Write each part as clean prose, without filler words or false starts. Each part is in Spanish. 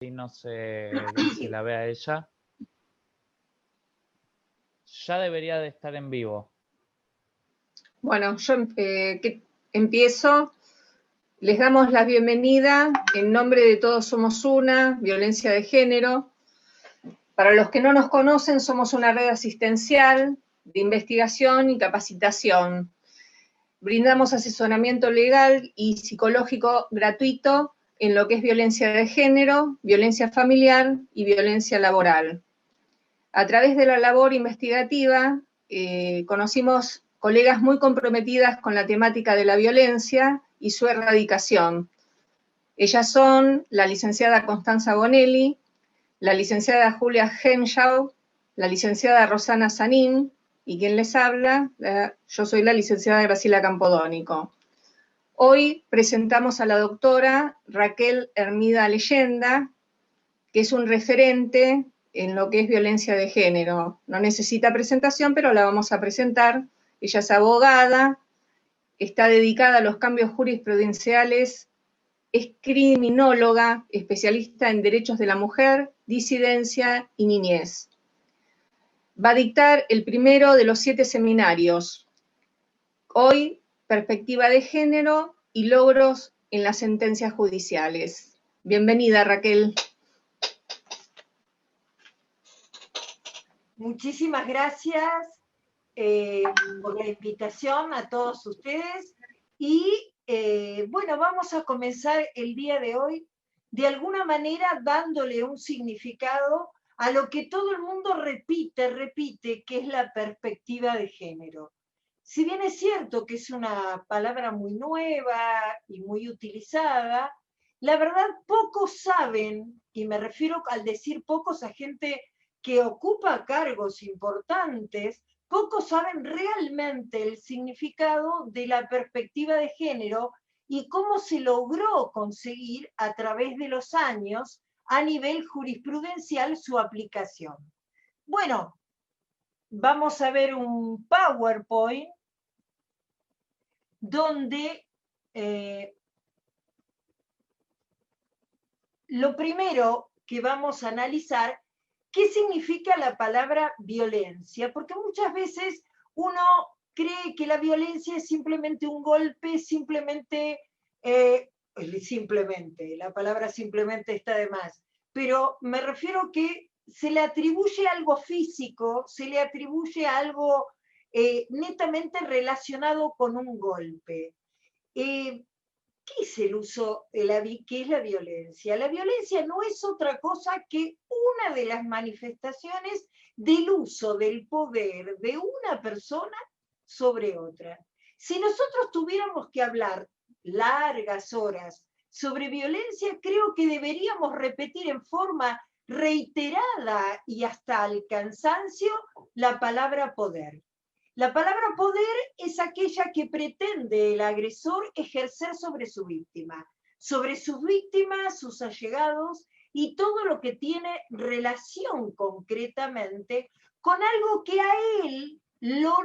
y no se la ve a ella. Ya debería de estar en vivo. Bueno, yo empiezo. Les damos la bienvenida en nombre de Todos Somos Una, Violencia de Género. Para los que no nos conocen, somos una red asistencial de investigación y capacitación. Brindamos asesoramiento legal y psicológico gratuito en lo que es violencia de género, violencia familiar y violencia laboral. A través de la labor investigativa, conocimos colegas muy comprometidas con la temática de la violencia y su erradicación. Ellas son la licenciada Constanza Bonelli, la licenciada Julia Henschau, la licenciada Rosana Sanín, y quien les habla, yo soy la licenciada Graciela Campodónico. Hoy presentamos a la doctora Raquel Hermida Leyenda, que es un referente en lo que es violencia de género. No necesita presentación, pero la vamos a presentar. Ella es abogada, está dedicada a los cambios jurisprudenciales, es criminóloga, especialista en derechos de la mujer, disidencia y niñez. Va a dictar el primero de los 7 seminarios. Hoy, perspectiva de género y logros en las sentencias judiciales. Bienvenida, Raquel. Muchísimas gracias por la invitación a todos ustedes y bueno, vamos a comenzar el día de hoy de alguna manera dándole un significado a lo que todo el mundo repite, que es la perspectiva de género. Si bien es cierto que es una palabra muy nueva y muy utilizada, la verdad pocos saben, y me refiero al decir pocos a gente que ocupa cargos importantes, pocos saben realmente el significado de la perspectiva de género y cómo se logró conseguir a través de los años a nivel jurisprudencial su aplicación. Bueno, vamos a ver un PowerPoint donde lo primero que vamos a analizar, ¿qué significa la palabra violencia? Porque muchas veces uno cree que la violencia es simplemente un golpe, la palabra simplemente está de más, pero me refiero que se le atribuye algo físico, se le atribuye algo netamente relacionado con un golpe. ¿Qué es el uso, qué es la violencia? La violencia no es otra cosa que una de las manifestaciones del uso del poder de una persona sobre otra. Si nosotros tuviéramos que hablar largas horas sobre violencia, creo que deberíamos repetir en forma reiterada y hasta el cansancio la palabra poder. La palabra poder es aquella que pretende el agresor ejercer sobre su víctima, sobre sus víctimas, sus allegados y todo lo que tiene relación concretamente con algo que a él lo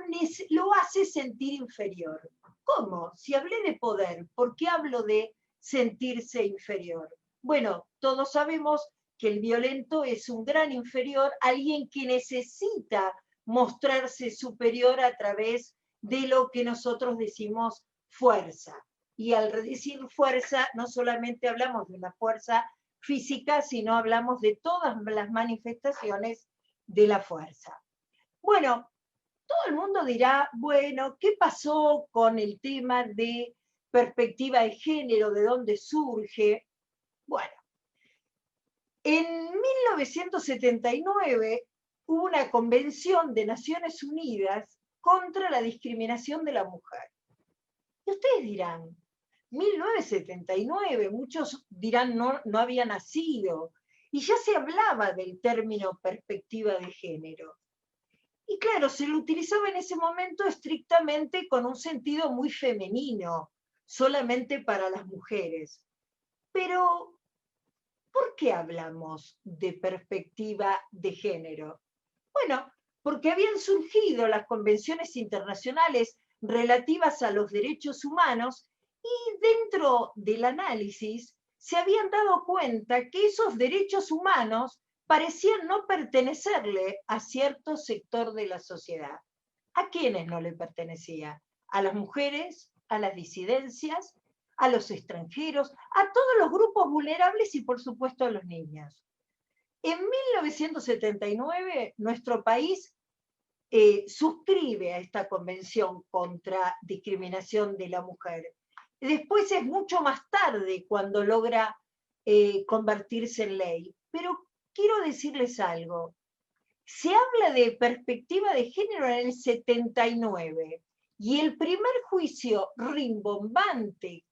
hace sentir inferior. ¿Cómo? Si hablé de poder, ¿por qué hablo de sentirse inferior? Bueno, todos sabemos que el violento es un gran inferior, alguien que necesita mostrarse superior a través de lo que nosotros decimos fuerza. Y al decir fuerza, no solamente hablamos de la fuerza física, sino hablamos de todas las manifestaciones de la fuerza. Bueno, todo el mundo dirá, bueno, ¿qué pasó con el tema de perspectiva de género? ¿De dónde surge? Bueno, en 1979 hubo una convención de Naciones Unidas contra la discriminación de la mujer. Y ustedes dirán, 1979, muchos dirán no había nacido, y ya se hablaba del término perspectiva de género. Y claro, se lo utilizaba en ese momento estrictamente con un sentido muy femenino, solamente para las mujeres. Pero, ¿por qué hablamos de perspectiva de género? Bueno, porque habían surgido las convenciones internacionales relativas a los derechos humanos y dentro del análisis se habían dado cuenta que esos derechos humanos parecían no pertenecerle a cierto sector de la sociedad. ¿A quiénes no le pertenecía? A las mujeres, a las disidencias, a los extranjeros, a todos los grupos vulnerables y por supuesto a los niños. En 1979 nuestro país suscribe a esta convención contra discriminación de la mujer. Después es mucho más tarde cuando logra convertirse en ley. Pero quiero decirles algo. Se habla de perspectiva de género en el 79 y el primer juicio rimbombante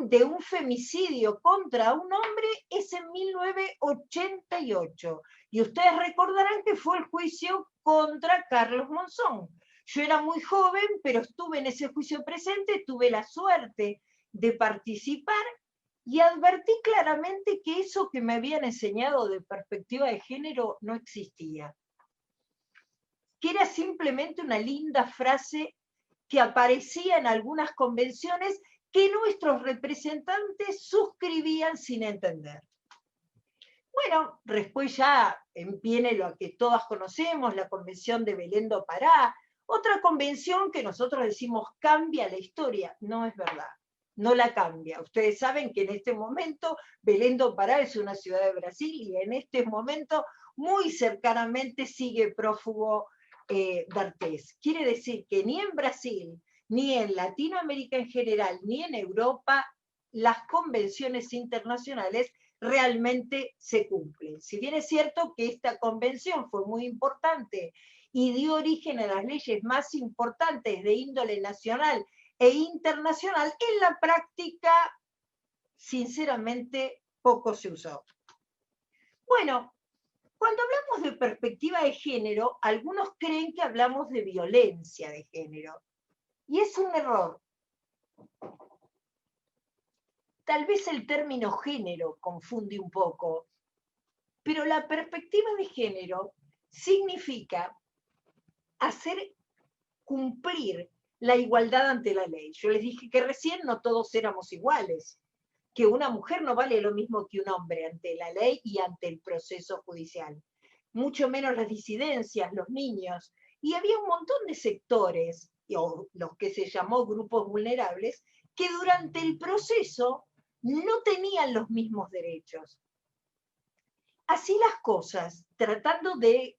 de un femicidio contra un hombre es en 1988. Y ustedes recordarán que fue el juicio contra Carlos Monzón. Yo era muy joven, pero estuve en ese juicio presente, tuve la suerte de participar y advertí claramente que eso que me habían enseñado de perspectiva de género no existía. Que era simplemente una linda frase que aparecía en algunas convenciones que nuestros representantes suscribían sin entender. Bueno, después ya viene lo que todas conocemos, la convención de Belén do Pará, otra convención que nosotros decimos cambia la historia. No es verdad, no la cambia. Ustedes saben que en este momento Belén do Pará es una ciudad de Brasil y en este momento muy cercanamente sigue prófugo d'Artés. Quiere decir que ni en Brasil, ni en Latinoamérica en general, ni en Europa, las convenciones internacionales realmente se cumplen. Si bien es cierto que esta convención fue muy importante y dio origen a las leyes más importantes de índole nacional e internacional, en la práctica, sinceramente, poco se usó. Bueno, cuando hablamos de perspectiva de género, algunos creen que hablamos de violencia de género. Y es un error. Tal vez el término género confunde un poco, pero la perspectiva de género significa hacer cumplir la igualdad ante la ley. Yo les dije que recién no todos éramos iguales, que una mujer no vale lo mismo que un hombre ante la ley y ante el proceso judicial, mucho menos las disidencias, los niños, y había un montón de sectores, o los que se llamó grupos vulnerables, que durante el proceso no tenían los mismos derechos. Así las cosas, tratando de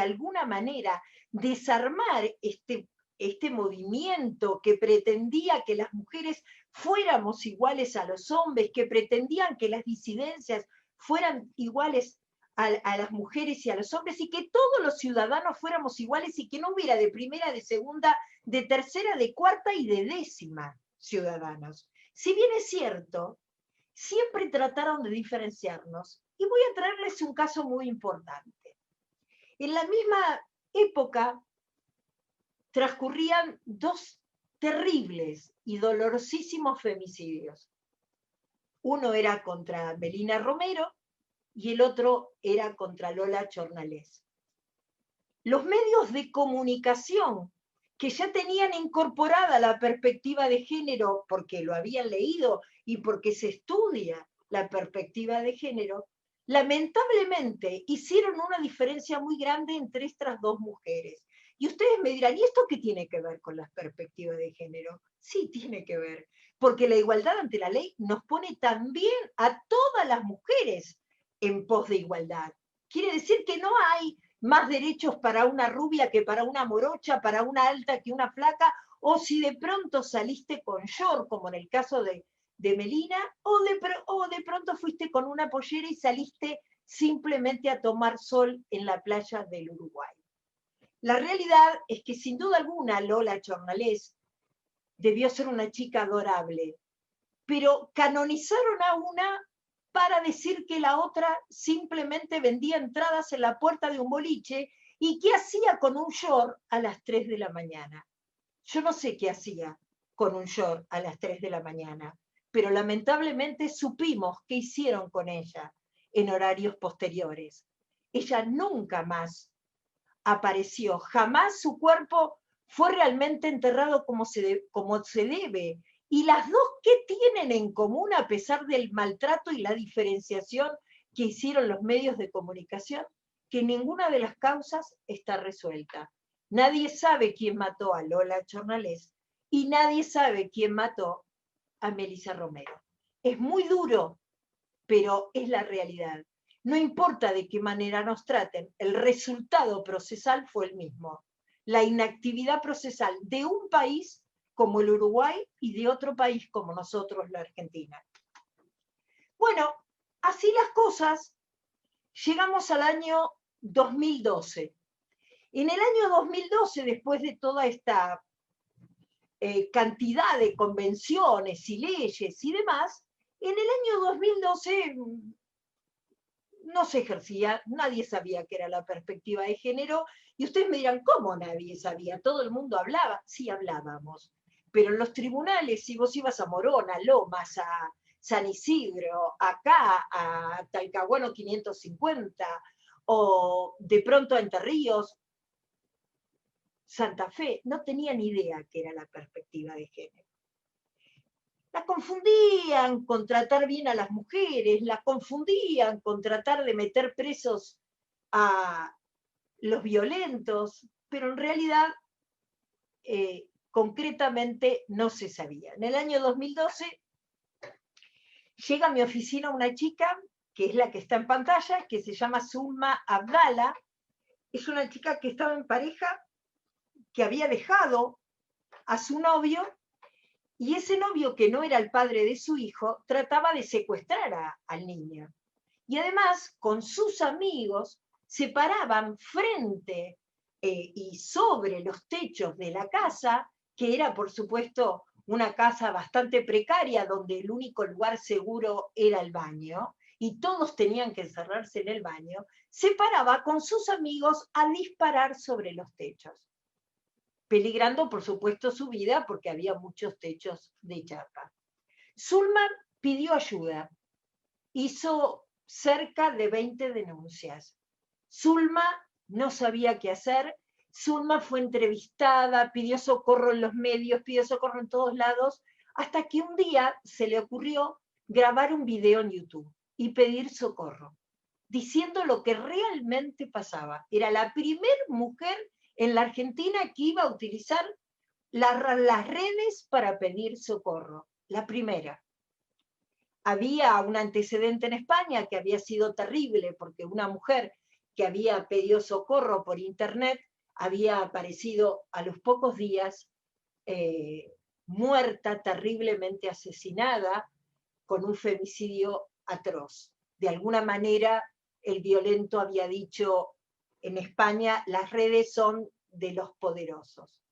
alguna manera, desarmar este movimiento que pretendía que las mujeres fuéramos iguales a los hombres, que pretendían que las disidencias fueran iguales a las mujeres y a los hombres, y que todos los ciudadanos fuéramos iguales y que no hubiera de primera, de segunda, de tercera, de cuarta y de décima ciudadanos. Si bien es cierto, siempre trataron de diferenciarnos, y voy a traerles un caso muy importante. En la misma época transcurrían dos terribles y dolorosísimos femicidios. Uno era contra Melina Romero y el otro era contra Lola Chornales. Los medios de comunicación que ya tenían incorporada la perspectiva de género porque lo habían leído y porque se estudia la perspectiva de género, lamentablemente hicieron una diferencia muy grande entre estas dos mujeres. Y ustedes me dirán, ¿y esto qué tiene que ver con las perspectivas de género? Sí, tiene que ver, porque la igualdad ante la ley nos pone también a todas las mujeres en pos de igualdad. Quiere decir que no hay más derechos para una rubia que para una morocha, para una alta que una flaca, o si de pronto saliste con short, como en el caso de Melina, o de pronto fuiste con una pollera y saliste simplemente a tomar sol en la playa del Uruguay. La realidad es que sin duda alguna Lola Chornales debió ser una chica adorable, pero canonizaron a una para decir que la otra simplemente vendía entradas en la puerta de un boliche y qué hacía con un short a las 3 de la mañana. Yo no sé qué hacía con un short a las 3 de la mañana, pero lamentablemente supimos qué hicieron con ella en horarios posteriores. Ella nunca más apareció, jamás su cuerpo fue realmente enterrado como se debe, Y las dos, ¿qué tienen en común a pesar del maltrato y la diferenciación que hicieron los medios de comunicación? Que ninguna de las causas está resuelta. Nadie sabe quién mató a Lola Chornales y nadie sabe quién mató a Melissa Romero. Es muy duro, pero es la realidad. No importa de qué manera nos traten, el resultado procesal fue el mismo. La inactividad procesal de un país como el Uruguay y de otro país como nosotros, la Argentina. Bueno, así las cosas, llegamos al año 2012. En el año 2012, después de toda esta cantidad de convenciones y leyes y demás, en el año 2012 no se ejercía, nadie sabía qué era la perspectiva de género, y ustedes me dirán, ¿cómo nadie sabía? Todo el mundo hablaba, sí hablábamos, pero en los tribunales, si vos ibas a Morón, a Lomas, a San Isidro, acá, a Talcahuano 550, o de pronto a Entre Ríos, Santa Fe, no tenían idea qué era la perspectiva de género. La confundían con tratar bien a las mujeres, la confundían con tratar de meter presos a los violentos, pero en realidad, concretamente, no se sabía. En el año 2012 llega a mi oficina una chica, que es la que está en pantalla, que se llama Zulma Abdala. Es una chica que estaba en pareja, que había dejado a su novio, y ese novio, que no era el padre de su hijo, trataba de secuestrar al niño. Y además, con sus amigos, se paraban frente y sobre los techos de la casa, que era, por supuesto, una casa bastante precaria, donde el único lugar seguro era el baño, y todos tenían que encerrarse en el baño, se paraba con sus amigos a disparar sobre los techos, peligrando, por supuesto, su vida, porque había muchos techos de chapa. Zulma pidió ayuda, hizo cerca de 20 denuncias. Zulma no sabía qué hacer, Zulma fue entrevistada, pidió socorro en los medios, pidió socorro en todos lados, hasta que un día se le ocurrió grabar un video en YouTube y pedir socorro, diciendo lo que realmente pasaba. Era la primera mujer en la Argentina que iba a utilizar las redes para pedir socorro, la primera. Había un antecedente en España que había sido terrible, porque una mujer que había pedido socorro por internet había aparecido a los pocos días muerta, terriblemente asesinada, con un femicidio atroz. De alguna manera, el violento había dicho: en España las redes son de los poderosos.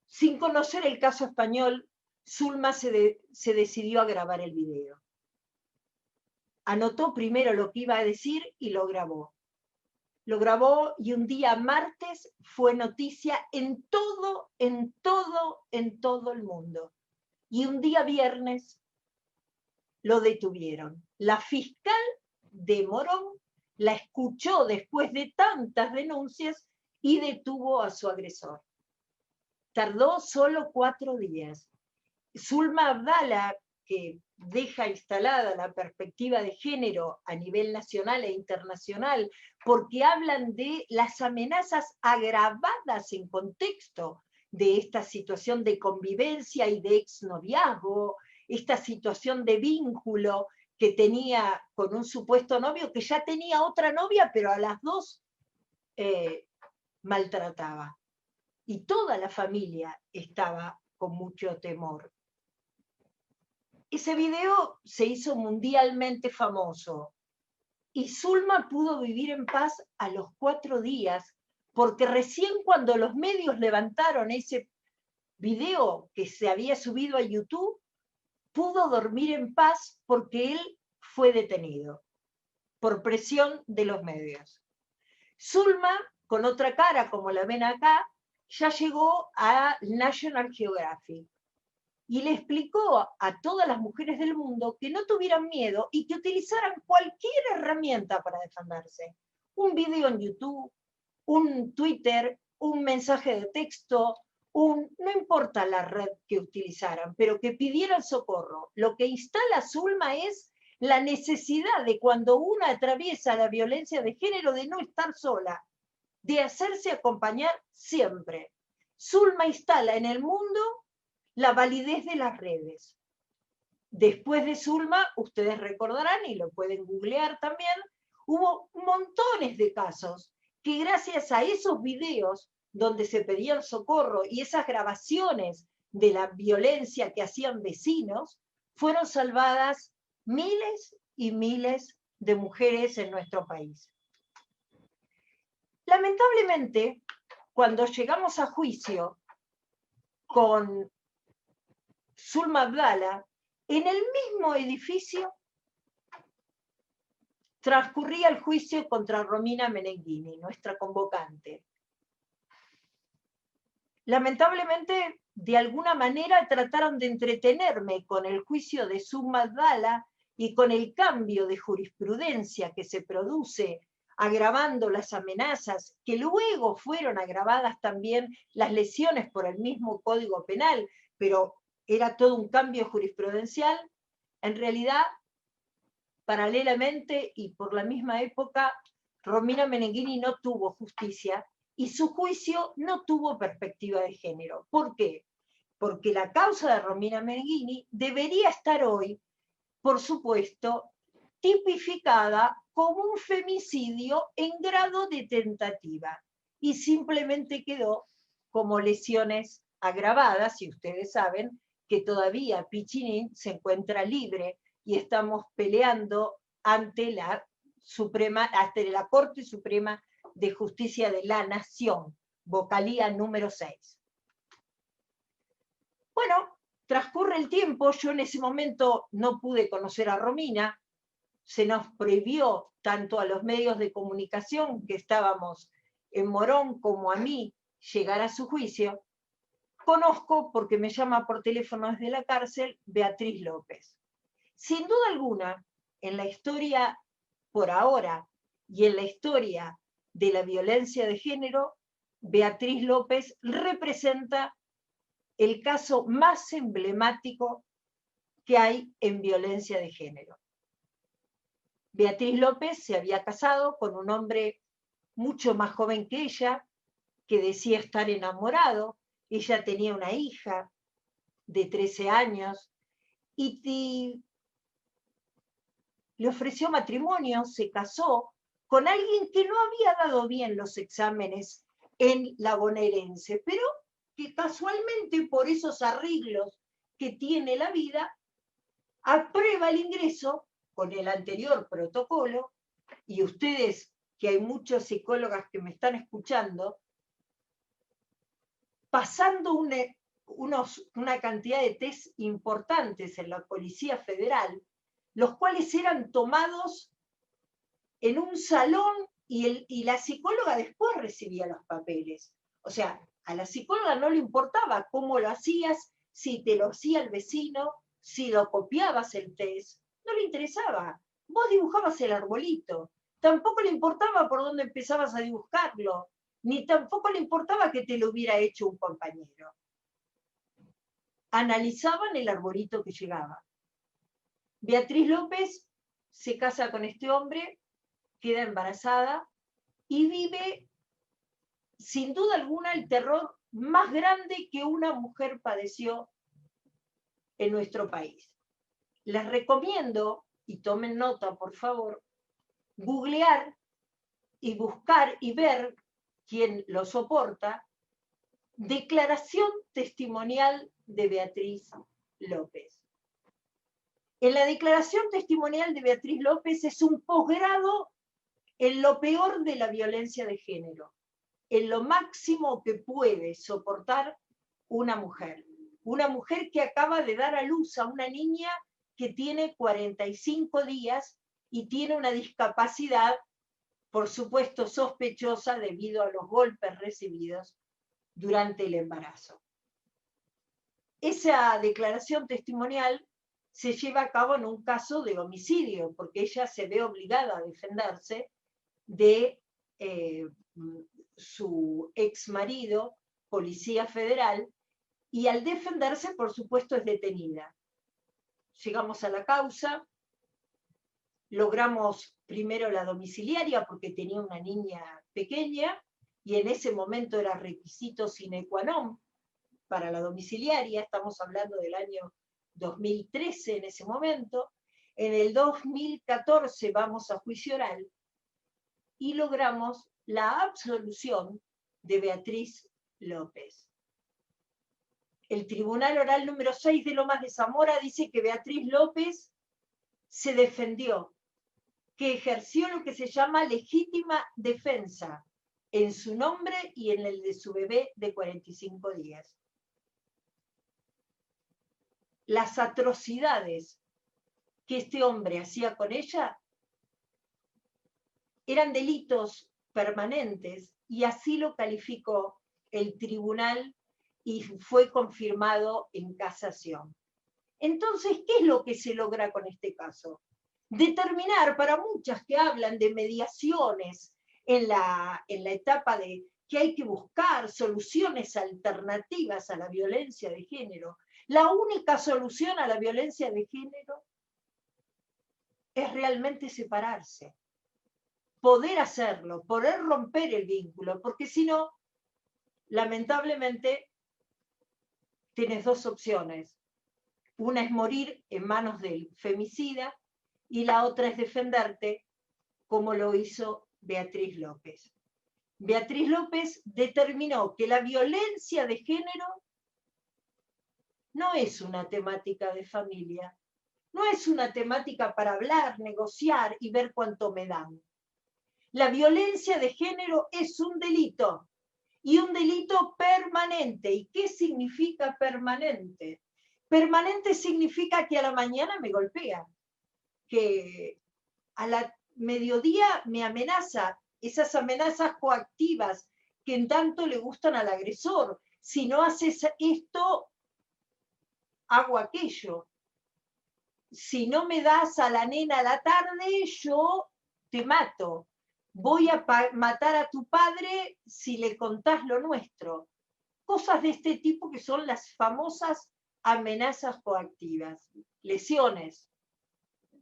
Sin conocer el caso español, Zulma se decidió a grabar el video. Anotó primero lo que iba a decir y lo grabó. Lo grabó, y un día martes fue noticia en todo el mundo. Y un día viernes lo detuvieron. La fiscal de Morón la escuchó después de tantas denuncias y detuvo a su agresor. Tardó solo 4 días. Zulma Abdala, que deja instalada la perspectiva de género a nivel nacional e internacional, porque hablan de las amenazas agravadas en contexto de esta situación de convivencia y de exnoviazgo, esta situación de vínculo que tenía con un supuesto novio, que ya tenía otra novia, pero a las dos maltrataba. Y toda la familia estaba con mucho temor. Ese video se hizo mundialmente famoso y Zulma pudo vivir en paz a los 4 días, porque recién cuando los medios levantaron ese video que se había subido a YouTube, pudo dormir en paz, porque él fue detenido por presión de los medios. Zulma, con otra cara, como la ven acá, ya llegó a National Geographic y le explicó a todas las mujeres del mundo que no tuvieran miedo y que utilizaran cualquier herramienta para defenderse. Un video en YouTube, un Twitter, un mensaje de texto, no importa la red que utilizaran, pero que pidieran socorro. Lo que instala Zulma es la necesidad de cuando una atraviesa la violencia de género de no estar sola, de hacerse acompañar siempre. Zulma instala en el mundo la validez de las redes. Después de Zulma, ustedes recordarán, y lo pueden googlear también, hubo montones de casos que gracias a esos videos donde se pedían socorro y esas grabaciones de la violencia que hacían vecinos, fueron salvadas miles y miles de mujeres en nuestro país. Lamentablemente, cuando llegamos a juicio con Zulma Abdala, en el mismo edificio transcurría el juicio contra Romina Menenghini, nuestra convocante. Lamentablemente, de alguna manera trataron de entretenerme con el juicio de Zulma Abdala y con el cambio de jurisprudencia que se produce agravando las amenazas, que luego fueron agravadas también las lesiones por el mismo Código Penal, pero era todo un cambio jurisprudencial. En realidad, paralelamente y por la misma época, Romina Menenghini no tuvo justicia y su juicio no tuvo perspectiva de género. ¿Por qué? Porque la causa de Romina Menenghini debería estar hoy, por supuesto, tipificada como un femicidio en grado de tentativa y simplemente quedó como lesiones agravadas, y ustedes saben que todavía Piccinini se encuentra libre y estamos peleando ante la Corte Suprema de Justicia de la Nación, vocalía número 6. Bueno, transcurre el tiempo, yo en ese momento no pude conocer a Romina, se nos prohibió tanto a los medios de comunicación que estábamos en Morón como a mí llegar a su juicio. Conozco, porque me llama por teléfono desde la cárcel, Beatriz López. Sin duda alguna, en la historia por ahora y en la historia de la violencia de género, Beatriz López representa el caso más emblemático que hay en violencia de género. Beatriz López se había casado con un hombre mucho más joven que ella, que decía estar enamorado. Ella tenía una hija de 13 años y le ofreció matrimonio, se casó con alguien que no había dado bien los exámenes en la bonaerense, pero que casualmente por esos arreglos que tiene la vida, aprueba el ingreso con el anterior protocolo, y ustedes, que hay muchos psicólogas que me están escuchando, pasando una cantidad de test importantes en la Policía Federal, los cuales eran tomados en un salón y la psicóloga después recibía los papeles. O sea, a la psicóloga no le importaba cómo lo hacías, si te lo hacía el vecino, si lo copiabas el test, no le interesaba. Vos dibujabas el arbolito, tampoco le importaba por dónde empezabas a dibujarlo, ni tampoco le importaba que te lo hubiera hecho un compañero. Analizaban el arbolito que llegaba. Beatriz López se casa con este hombre, queda embarazada y vive, sin duda alguna, el terror más grande que una mujer padeció en nuestro país. Les recomiendo, y tomen nota por favor, googlear y buscar y ver quién lo soporta, declaración testimonial de Beatriz López. En la declaración testimonial de Beatriz López es un posgrado en lo peor de la violencia de género, en lo máximo que puede soportar una mujer que acaba de dar a luz a una niña que tiene 45 días y tiene una discapacidad, por supuesto sospechosa debido a los golpes recibidos durante el embarazo. Esa declaración testimonial se lleva a cabo en un caso de homicidio, porque ella se ve obligada a defenderse de su ex marido, Policía Federal, y al defenderse, por supuesto, es detenida. Llegamos a la causa, logramos primero la domiciliaria porque tenía una niña pequeña, y en ese momento era requisito sine qua non para la domiciliaria, estamos hablando del año 2013 en ese momento. En el 2014 vamos a juicio oral y logramos la absolución de Beatriz López. El Tribunal Oral número 6 de Lomas de Zamora dice que Beatriz López se defendió, que ejerció lo que se llama legítima defensa en su nombre y en el de su bebé de 45 días. Las atrocidades que este hombre hacía con ella eran delitos permanentes y así lo calificó el tribunal y fue confirmado en casación. Entonces, ¿qué es lo que se logra con este caso? Determinar, para muchas que hablan de mediaciones en la etapa de que hay que buscar soluciones alternativas a la violencia de género, la única solución a la violencia de género es realmente separarse, poder hacerlo, poder romper el vínculo, porque si no, lamentablemente, tienes dos opciones. Una es morir en manos del femicida y la otra es defenderte, como lo hizo Beatriz López. Beatriz López determinó que la violencia de género no es una temática de familia, no es una temática para hablar, negociar y ver cuánto me dan. La violencia de género es un delito, y un delito permanente. ¿Y qué significa permanente? Permanente significa que a la mañana me golpea, que a la mediodía me amenaza, esas amenazas coactivas que en tanto le gustan al agresor. Si no haces esto, hago aquello. Si no me das a la nena a la tarde, yo te mato. Voy a matar a tu padre si le contás lo nuestro. Cosas de este tipo que son las famosas amenazas coactivas. Lesiones,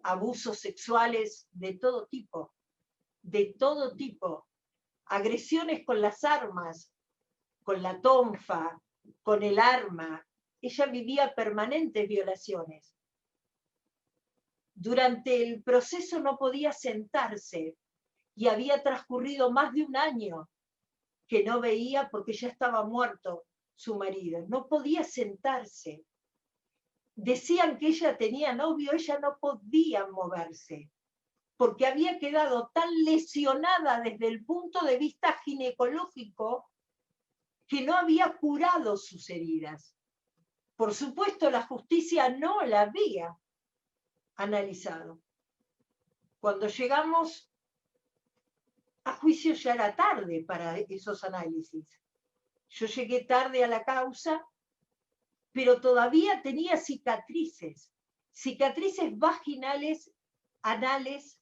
abusos sexuales de todo tipo. Agresiones con las armas, con la tonfa, con el arma. Ella vivía permanentes violaciones. Durante el proceso no podía sentarse y había transcurrido más de un año que no veía porque ya estaba muerto su marido. No podía sentarse. Decían que ella tenía novio, ella no podía moverse porque había quedado tan lesionada desde el punto de vista ginecológico que no había curado sus heridas. Por supuesto, la justicia no la había analizado. Cuando llegamos a juicio ya era tarde para esos análisis. Yo llegué tarde a la causa, pero todavía tenía cicatrices vaginales, anales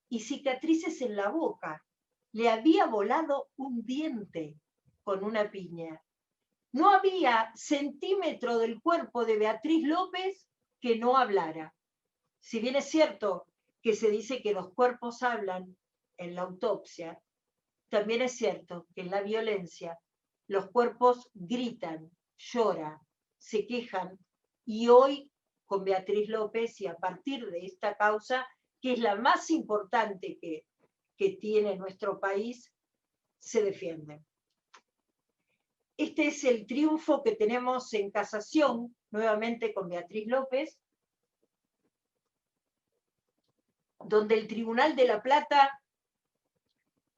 y cicatrices en la boca. Le había volado un diente con una piña. No había centímetro del cuerpo de Beatriz López que no hablara. Si bien es cierto que se dice que los cuerpos hablan en la autopsia, también es cierto que en la violencia los cuerpos gritan, lloran, se quejan, y hoy con Beatriz López y a partir de esta causa, que es la más importante que tiene nuestro país, se defienden. Este es el triunfo que tenemos en casación, nuevamente con Beatriz López, donde el Tribunal de La Plata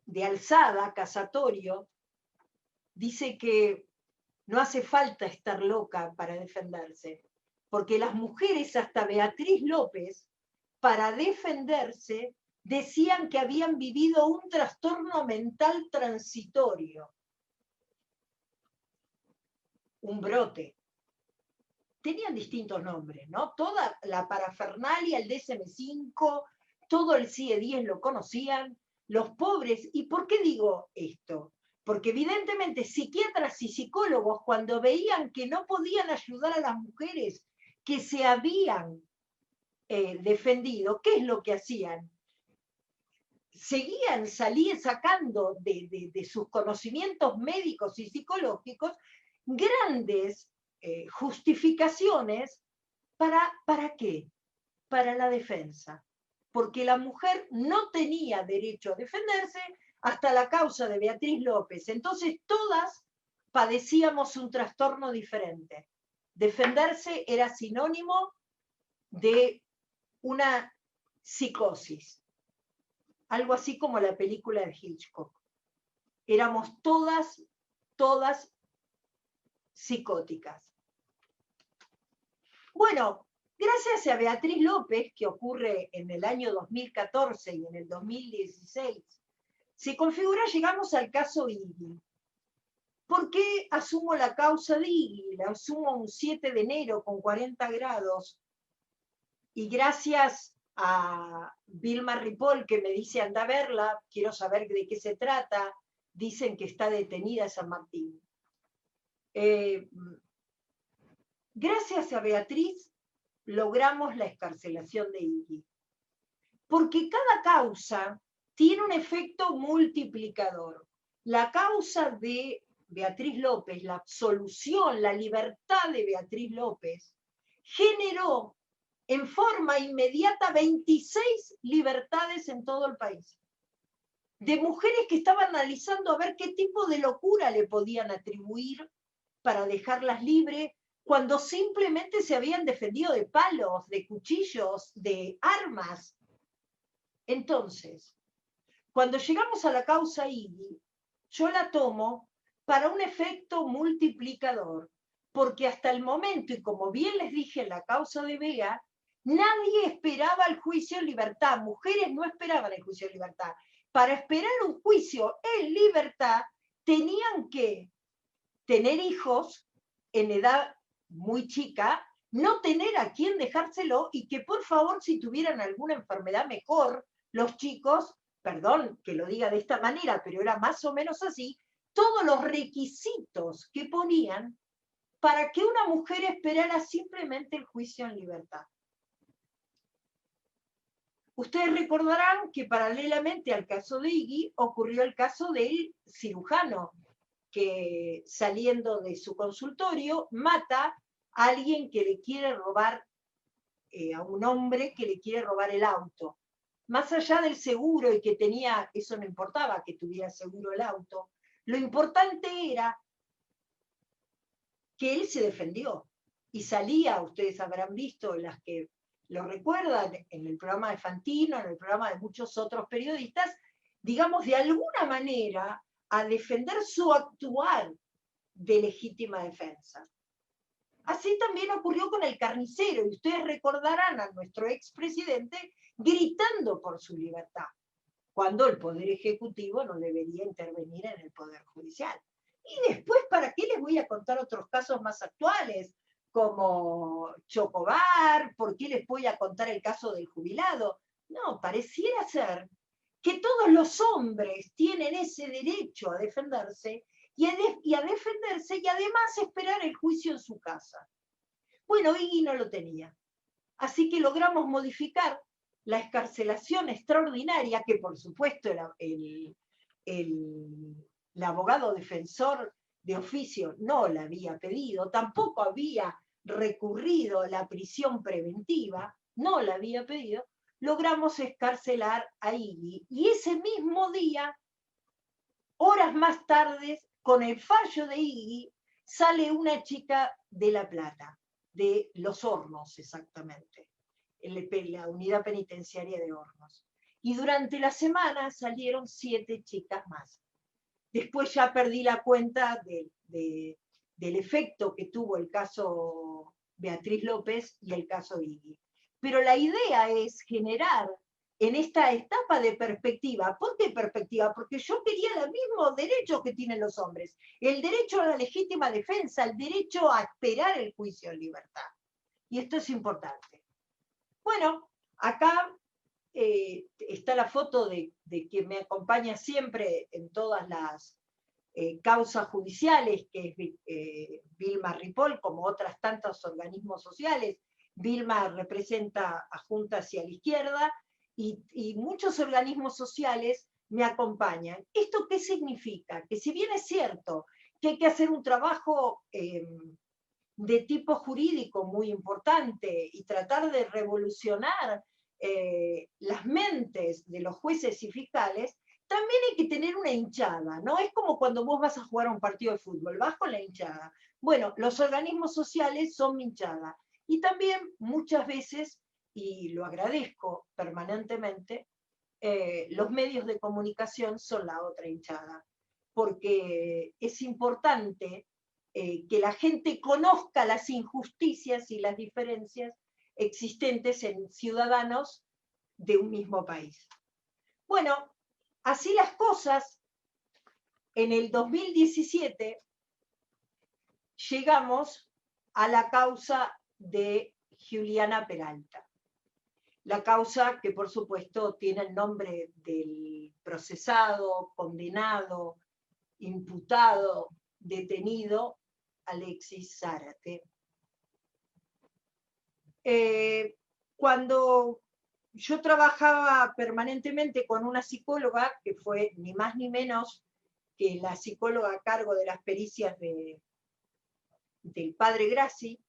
de alzada, casatorio, dice que no hace falta estar loca para defenderse, porque las mujeres, hasta Beatriz López, para defenderse, decían que habían vivido un trastorno mental transitorio, un brote. Tenían distintos nombres, ¿no? Toda la parafernalia, el DSM-5, todo el CIE-10 lo conocían, los pobres. ¿Y por qué digo esto? Porque evidentemente psiquiatras y psicólogos, cuando veían que no podían ayudar a las mujeres que se habían defendido, ¿qué es lo que hacían? Seguían sacando de sus conocimientos médicos y psicológicos grandes justificaciones ¿para qué? Para la defensa. Porque la mujer no tenía derecho a defenderse hasta la causa de Beatriz López. Entonces todas padecíamos un trastorno diferente. Defenderse era sinónimo de una psicosis. Algo así como la película de Hitchcock. Éramos todas psicóticas. Bueno, gracias a Beatriz López, que ocurre en el año 2014 y en el 2016, se configura, llegamos al caso Iggy. ¿Por qué asumo la causa de Iggy? La asumo un 7 de enero con 40 grados y gracias a Vilma Ripoll, que me dice anda a verla, quiero saber de qué se trata, dicen que está detenida en San Martín. Gracias a Beatriz logramos la excarcelación de Iggy, porque cada causa tiene un efecto multiplicador. La causa de Beatriz López, la absolución, la libertad de Beatriz López, generó en forma inmediata 26 libertades en todo el país, de mujeres que estaban analizando a ver qué tipo de locura le podían atribuir para dejarlas libres, cuando simplemente se habían defendido de palos, de cuchillos, de armas. Entonces, cuando llegamos a la causa Iggy, yo la tomo para un efecto multiplicador, porque hasta el momento, y como bien les dije en la causa de Bea, nadie esperaba el juicio en libertad, mujeres no esperaban el juicio en libertad. Para esperar un juicio en libertad, tenían que tener hijos en edad muy chica, no tener a quién dejárselo y que por favor si tuvieran alguna enfermedad mejor, los chicos, perdón que lo diga de esta manera, pero era más o menos así, todos los requisitos que ponían para que una mujer esperara simplemente el juicio en libertad. Ustedes recordarán que paralelamente al caso de Iggy ocurrió el caso del cirujano que saliendo de su consultorio mata a alguien que le quiere robar, a un hombre que le quiere robar el auto. Más allá del seguro y que tenía, eso no importaba que tuviera seguro el auto, lo importante era que él se defendió y salía, ustedes habrán visto, las que lo recuerdan, en el programa de Fantino, en el programa de muchos otros periodistas, digamos, de alguna manera a defender su actuar de legítima defensa. Así también ocurrió con el carnicero, y ustedes recordarán a nuestro expresidente gritando por su libertad, cuando el Poder Ejecutivo no debería intervenir en el Poder Judicial. Y después, ¿para qué les voy a contar otros casos más actuales? Como Chocobar, ¿por qué les voy a contar el caso del jubilado? No, pareciera ser que todos los hombres tienen ese derecho a defenderse y a defenderse y además esperar el juicio en su casa. Bueno, Iggy no lo tenía. Así que logramos modificar la excarcelación extraordinaria, que por supuesto el abogado defensor de oficio no la había pedido, tampoco había recurrido a la prisión preventiva, no la había pedido, logramos excarcelar a Iggy. Y ese mismo día, horas más tarde, con el fallo de Iggy, sale una chica de La Plata, de Los Hornos exactamente, la unidad penitenciaria de Hornos. Y durante la semana salieron 7 chicas más. Después ya perdí la cuenta del efecto que tuvo el caso Beatriz López y el caso Iggy. Pero la idea es generar en esta etapa de perspectiva. ¿Por qué perspectiva? Porque yo quería los mismos derechos que tienen los hombres. El derecho a la legítima defensa, el derecho a esperar el juicio en libertad. Y esto es importante. Bueno, acá está la foto de quien me acompaña siempre en todas causas judiciales, que es Vilma Ripoll, como otras tantos organismos sociales. Vilma representa a Junta hacia la Izquierda, y muchos organismos sociales me acompañan. ¿Esto qué significa? Que si bien es cierto que hay que hacer un trabajo de tipo jurídico muy importante y tratar de revolucionar las mentes de los jueces y fiscales, también hay que tener una hinchada, ¿no? Es como cuando vos vas a jugar a un partido de fútbol, vas con la hinchada. Bueno, los organismos sociales son mi hinchada. Y también muchas veces, y lo agradezco permanentemente, los medios de comunicación son la otra hinchada, porque es importante que la gente conozca las injusticias y las diferencias existentes en ciudadanos de un mismo país. Bueno, así las cosas, en el 2017 llegamos a la causa de Juliana Peralta. La causa que, por supuesto, tiene el nombre del procesado, condenado, imputado, detenido, Alexis Zárate. Cuando yo trabajaba permanentemente con una psicóloga, que fue ni más ni menos que la psicóloga a cargo de las pericias del padre Grassi,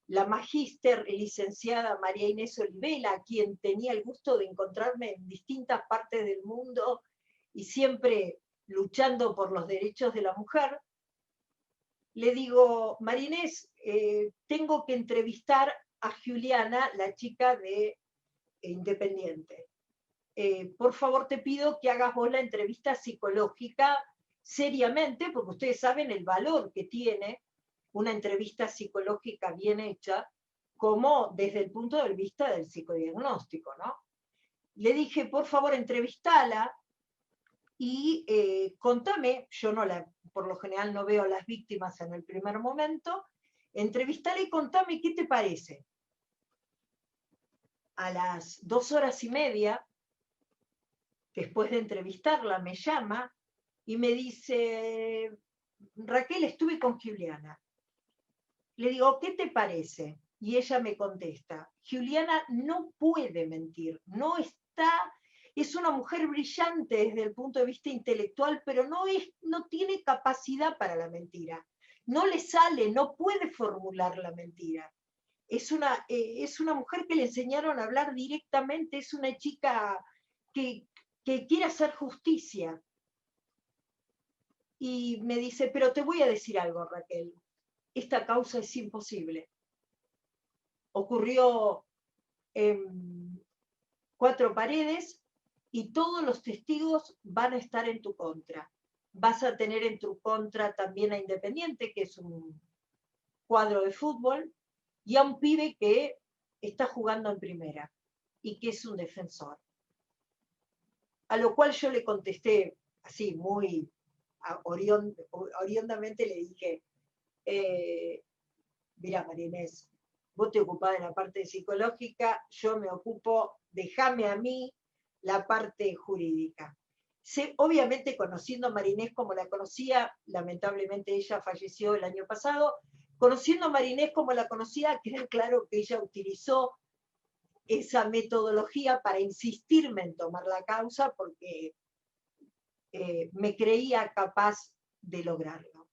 la magíster licenciada María Inés Olivela, a quien tenía el gusto de encontrarme en distintas partes del mundo y siempre luchando por los derechos de la mujer, le digo, María Inés, tengo que entrevistar a Juliana, la chica de Independiente. Por favor, te pido que hagas vos la entrevista psicológica seriamente, porque ustedes saben el valor que tiene una entrevista psicológica bien hecha, como desde el punto de vista del psicodiagnóstico, ¿no? Le dije, por favor, entrevistala y contame, yo por lo general no veo a las víctimas en el primer momento, entrevistala y contame qué te parece. A las 2 horas y media, después de entrevistarla, me llama y me dice, Raquel, estuve con Juliana. Le digo, ¿qué te parece? Y ella me contesta, Juliana no puede mentir, es una mujer brillante desde el punto de vista intelectual, pero no tiene capacidad para la mentira. No le sale, no puede formular la mentira. Es una mujer que le enseñaron a hablar directamente, es una chica que quiere hacer justicia. Y me dice, pero te voy a decir algo, Raquel, esta causa es imposible. Ocurrió en 4 paredes y todos los testigos van a estar en tu contra. Vas a tener en tu contra también a Independiente, que es un cuadro de fútbol, y a un pibe que está jugando en primera y que es un defensor. A lo cual yo le contesté así, muy oriondamente le dije, mira, María Inés, vos te ocupás de la parte psicológica, yo me ocupo, déjame a mí la parte jurídica. Obviamente, conociendo a María Inés como la conocía, lamentablemente ella falleció el año pasado, conociendo a María Inés como la conocía, queda claro que ella utilizó esa metodología para insistirme en tomar la causa porque me creía capaz de lograrlo.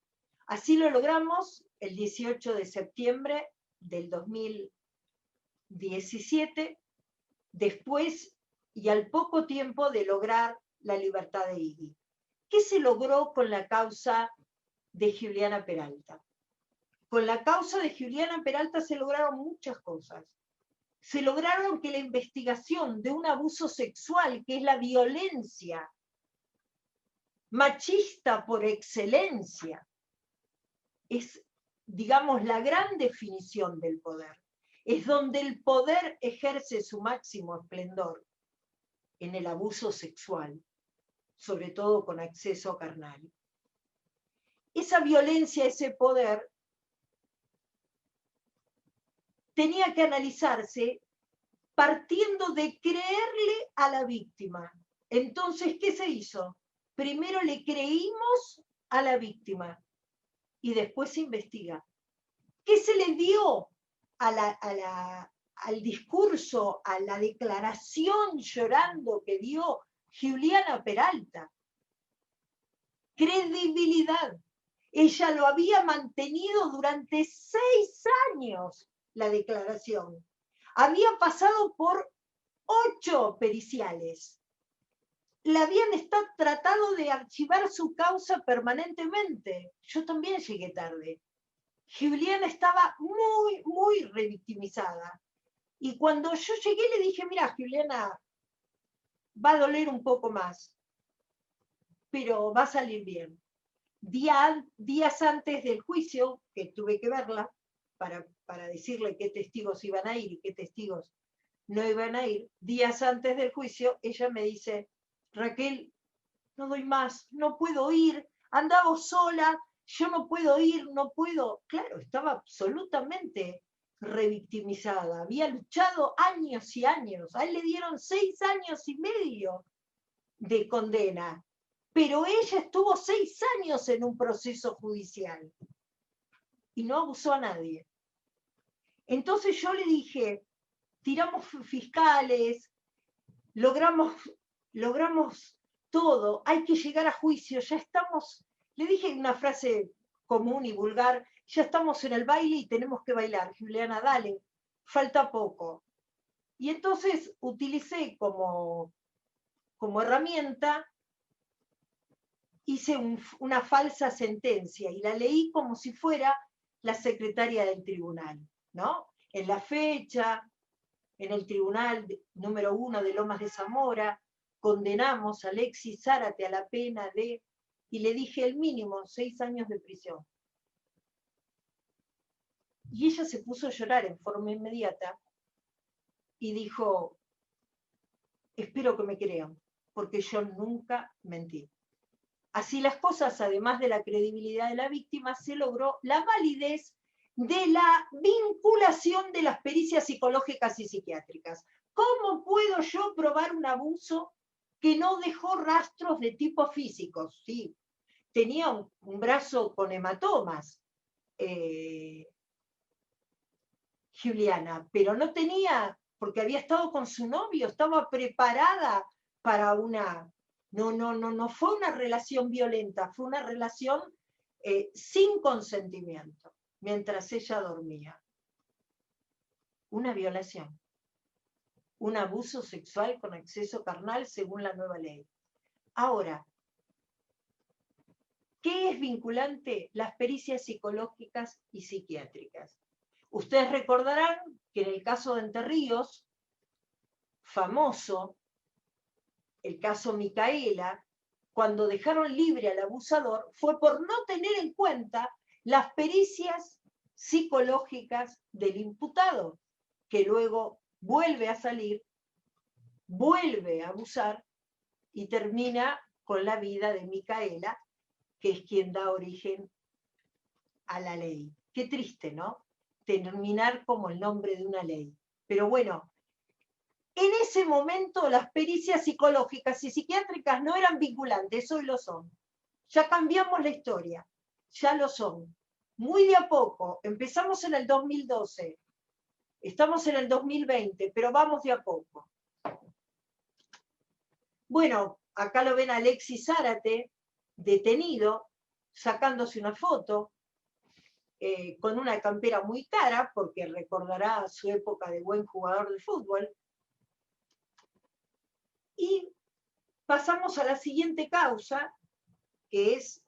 Así lo logramos el 18 de septiembre del 2017, después y al poco tiempo de lograr la libertad de Iggy. ¿Qué se logró con la causa de Juliana Peralta? Con la causa de Juliana Peralta se lograron muchas cosas. Se lograron que la investigación de un abuso sexual, que es la violencia machista por excelencia, es, digamos, la gran definición del poder. Es donde el poder ejerce su máximo esplendor, en el abuso sexual, sobre todo con acceso carnal. Esa violencia, ese poder, tenía que analizarse partiendo de creerle a la víctima. Entonces, ¿qué se hizo? Primero le creímos a la víctima y después se investiga. ¿Qué se le dio al discurso, a la declaración llorando que dio Juliana Peralta? Credibilidad. Ella lo había mantenido durante 6 años, la declaración. Había pasado por 8 periciales. La habían tratado de archivar su causa permanentemente. Yo también llegué tarde. Juliana estaba muy, muy revictimizada. Y cuando yo llegué le dije, mira, Juliana, va a doler un poco más, pero va a salir bien. Días antes del juicio, que tuve que verla para decirle qué testigos iban a ir y qué testigos no iban a ir, días antes del juicio, ella me dice, Raquel, no doy más, no puedo ir, andaba sola, yo no puedo ir, no puedo. Claro, estaba absolutamente revictimizada, había luchado años y años, a él le dieron 6 años y medio de condena, pero ella estuvo 6 años en un proceso judicial y no abusó a nadie. Entonces yo le dije, tiramos fiscales, logramos todo, hay que llegar a juicio, ya estamos, le dije una frase común y vulgar, ya estamos en el baile y tenemos que bailar, Juliana, dale, falta poco. Y entonces utilicé como herramienta, hice una falsa sentencia y la leí como si fuera la secretaria del tribunal, ¿no? En la fecha, en el tribunal número 1 de Lomas de Zamora, condenamos a Alexis Zárate a la pena de, y le dije el mínimo, 6 años de prisión. Y ella se puso a llorar en forma inmediata y dijo, espero que me crean, porque yo nunca mentí. Así las cosas, además de la credibilidad de la víctima, se logró la validez de la vinculación de las pericias psicológicas y psiquiátricas. ¿Cómo puedo yo probar un abuso que no dejó rastros de tipo físico? Sí, tenía un brazo con hematomas, Juliana, pero no tenía, porque había estado con su novio, estaba preparada para una... No fue una relación violenta, fue una relación sin consentimiento, mientras ella dormía. Una violación, un abuso sexual con exceso carnal según la nueva ley. Ahora, ¿qué es vinculante? Las pericias psicológicas y psiquiátricas. Ustedes recordarán que en el caso de Entre Ríos, famoso, el caso Micaela, cuando dejaron libre al abusador, fue por no tener en cuenta las pericias psicológicas del imputado, que luego vuelve a salir, vuelve a abusar y termina con la vida de Micaela, que es quien da origen a la ley. Qué triste, ¿no? Terminar como el nombre de una ley. Pero bueno, en ese momento las pericias psicológicas y psiquiátricas no eran vinculantes, hoy lo son. Ya cambiamos la historia, ya lo son. Muy de a poco, empezamos en el 2012, estamos en el 2020, pero vamos de a poco. Bueno, acá lo ven a Alexis Zárate, detenido, sacándose una foto, con una campera muy cara, porque recordará su época de buen jugador de fútbol. Y pasamos a la siguiente causa, que es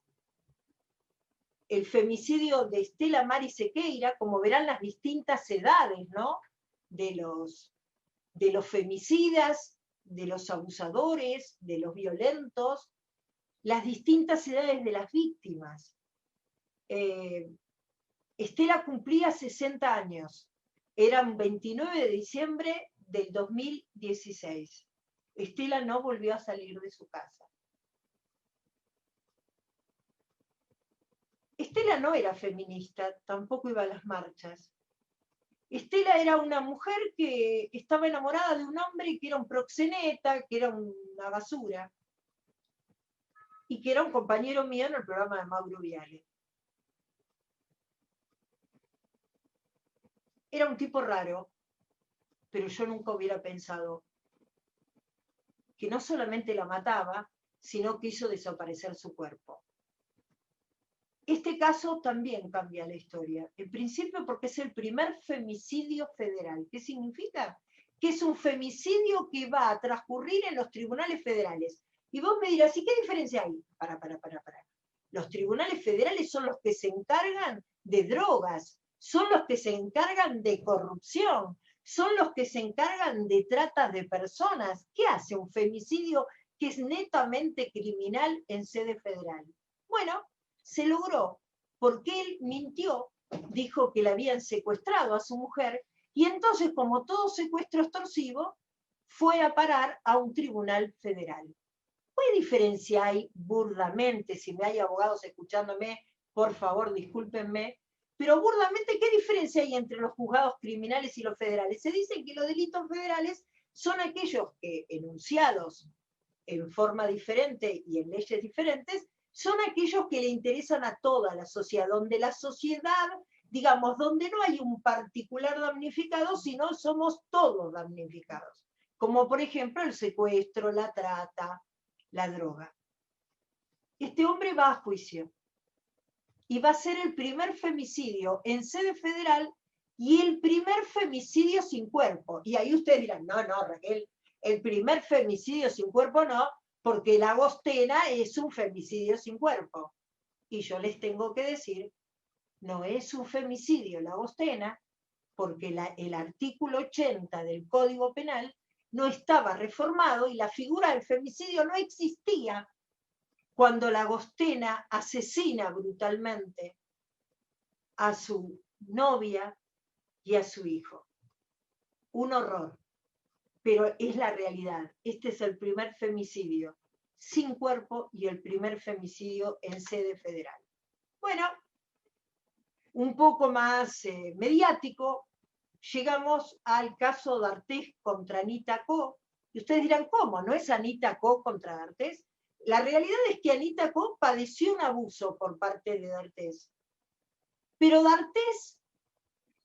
el femicidio de Estela Mari Sequeira. Como verán, las distintas edades, ¿no? de los femicidas, de los abusadores, de los violentos, las distintas edades de las víctimas. Estela cumplía 60 años, era un 29 de diciembre del 2016. Estela no volvió a salir de su casa. Estela no era feminista, tampoco iba a las marchas. Estela era una mujer que estaba enamorada de un hombre que era un proxeneta, que era una basura. y que era un compañero mío en el programa de Mauro Viale. Era un tipo raro, pero yo nunca hubiera pensado que no solamente la mataba, sino que hizo desaparecer su cuerpo. Este caso también cambia la historia. En principio porque es el primer femicidio federal. ¿Qué significa? Que es un femicidio que va a transcurrir en los tribunales federales. Y vos me dirás, ¿y qué diferencia hay? Para. Los tribunales federales son los que se encargan de drogas, son los que se encargan de corrupción, son los que se encargan de trata de personas. ¿Qué hace un femicidio que es netamente criminal en sede federal? Bueno, se logró porque él mintió, dijo que le habían secuestrado a su mujer, y entonces, como todo secuestro extorsivo, fue a parar a un tribunal federal. ¿Qué diferencia hay burdamente? Si me hay abogados escuchándome, por favor, discúlpenme, pero burdamente, ¿qué diferencia hay entre los juzgados criminales y los federales? Se dice que los delitos federales son aquellos que, enunciados en forma diferente y en leyes diferentes, son aquellos que le interesan a toda la sociedad, donde la sociedad, digamos, donde no hay un particular damnificado, sino somos todos damnificados. Como por ejemplo el secuestro, la trata, la droga. Este hombre va a juicio y va a ser el primer femicidio en sede federal y el primer femicidio sin cuerpo. Y ahí ustedes dirán, no, Raquel, el primer femicidio sin cuerpo no, porque la Agostena es un femicidio sin cuerpo. Y yo les tengo que decir, no es un femicidio la Agostena, porque el artículo 80 del Código Penal no estaba reformado y la figura del femicidio no existía cuando la Agostena asesina brutalmente a su novia y a su hijo. Un horror. Pero es la realidad. Este es el primer femicidio sin cuerpo y el primer femicidio en sede federal. Bueno, un poco más mediático, llegamos al caso d'Artés contra Anita Ko. Y ustedes dirán, ¿cómo? ¿No es Anita Ko contra d'Artés? La realidad es que Anita Ko padeció un abuso por parte de d'Artés. Pero d'Artés,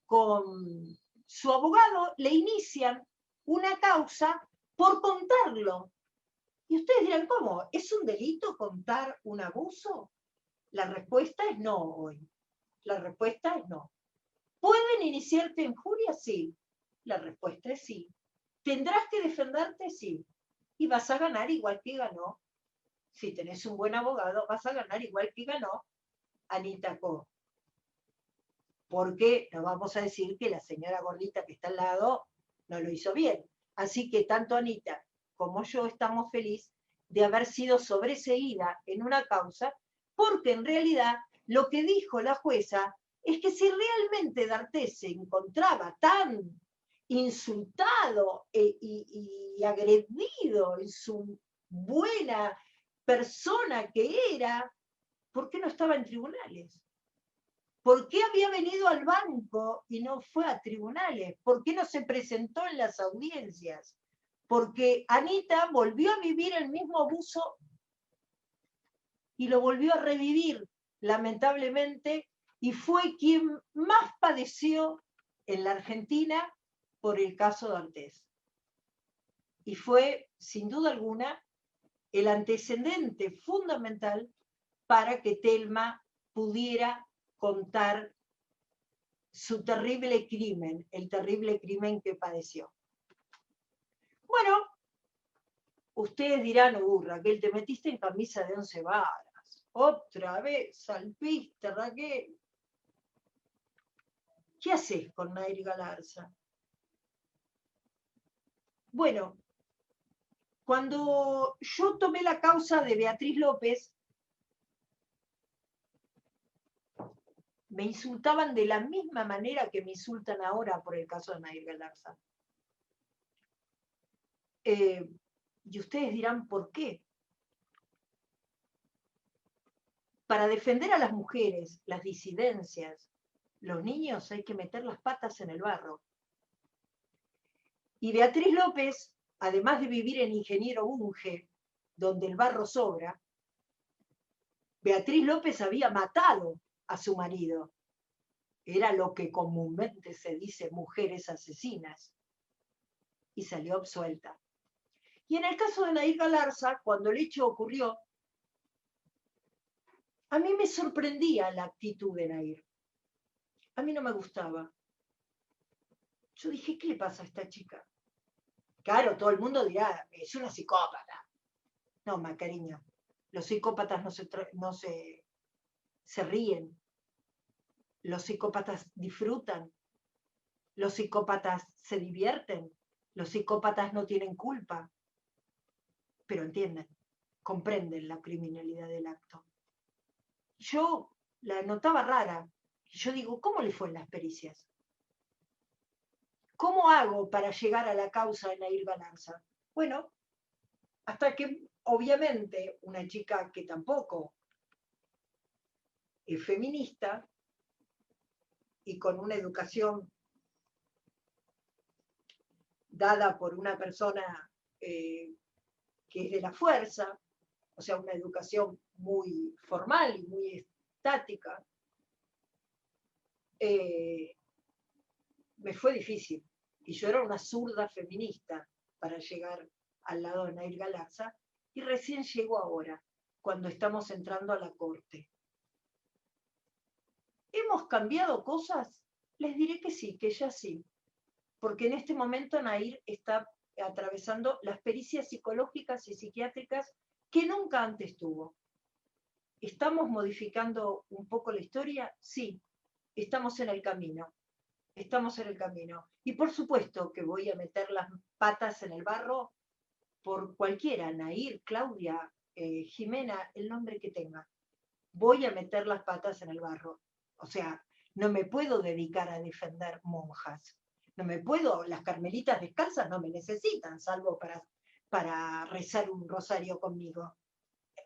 con su abogado, le inician una causa por contarlo. Y ustedes dirán, ¿cómo? ¿Es un delito contar un abuso? La respuesta es no hoy. La respuesta es no. ¿Pueden iniciarte injuria? Sí. La respuesta es sí. ¿Tendrás que defenderte? Sí. Y vas a ganar igual que ganó. Si tenés un buen abogado, vas a ganar igual que ganó Anita Ko. Porque no vamos a decir que la señora gordita que está al lado no lo hizo bien. Así que tanto Anita como yo estamos felices de haber sido sobreseída en una causa, porque en realidad lo que dijo la jueza es que si realmente d'Artés se encontraba tan insultado y agredido en su buena persona que era, ¿por qué no estaba en tribunales? ¿Por qué había venido al banco y no fue a tribunales? ¿Por qué no se presentó en las audiencias? Porque Anita volvió a vivir el mismo abuso y lo volvió a revivir, lamentablemente, y fue quien más padeció en la Argentina por el caso d'Artés. Y fue, sin duda alguna, el antecedente fundamental para que Telma pudiera contar su terrible crimen, el terrible crimen que padeció. Bueno, ustedes dirán, Raquel, te metiste en camisa de 11 varas. Otra vez, salpiste, Raquel. ¿Qué haces con Nair Galarza? Bueno, cuando yo tomé la causa de Beatriz López, me insultaban de la misma manera que me insultan ahora por el caso de Nair Galarza. Y ustedes dirán, ¿por qué? Para defender a las mujeres, las disidencias, los niños hay que meter las patas en el barro. Y Beatriz López, además de vivir en Ingeniero Bunge, donde el barro sobra, Beatriz López había matado a su marido. Era lo que comúnmente se dice mujeres asesinas. Y salió absuelta. Y en el caso de Nair Galarza, cuando el hecho ocurrió, a mí me sorprendía la actitud de Nair. A mí no me gustaba. Yo dije, ¿qué le pasa a esta chica? Claro, todo el mundo dirá, es una psicópata. No, cariño, los psicópatas no se ríen. Los psicópatas disfrutan. Los psicópatas se divierten. Los psicópatas no tienen culpa. Pero entienden, comprenden la criminalidad del acto. Yo la notaba rara. Yo digo, ¿cómo le fue en las pericias? ¿Cómo hago para llegar a la causa de Nair Galarza? Bueno, hasta que obviamente una chica que tampoco es feminista y con una educación dada por una persona que es de la fuerza, o sea, una educación muy formal y muy estática, me fue difícil. Y yo era una zurda feminista para llegar al lado de Nair Galarza, y recién llego ahora, cuando estamos entrando a la corte. ¿Hemos cambiado cosas? Les diré que sí, que ya sí, porque en este momento Nair está atravesando las pericias psicológicas y psiquiátricas que nunca antes tuvo. ¿Estamos modificando un poco la historia? Sí, estamos en el camino. Estamos en el camino. Y por supuesto que voy a meter las patas en el barro por cualquiera, Nair, Claudia, Jimena, el nombre que tenga. Voy a meter las patas en el barro. O sea, no me puedo dedicar a defender monjas. No me puedo, las carmelitas descalzas no me necesitan, salvo para rezar un rosario conmigo.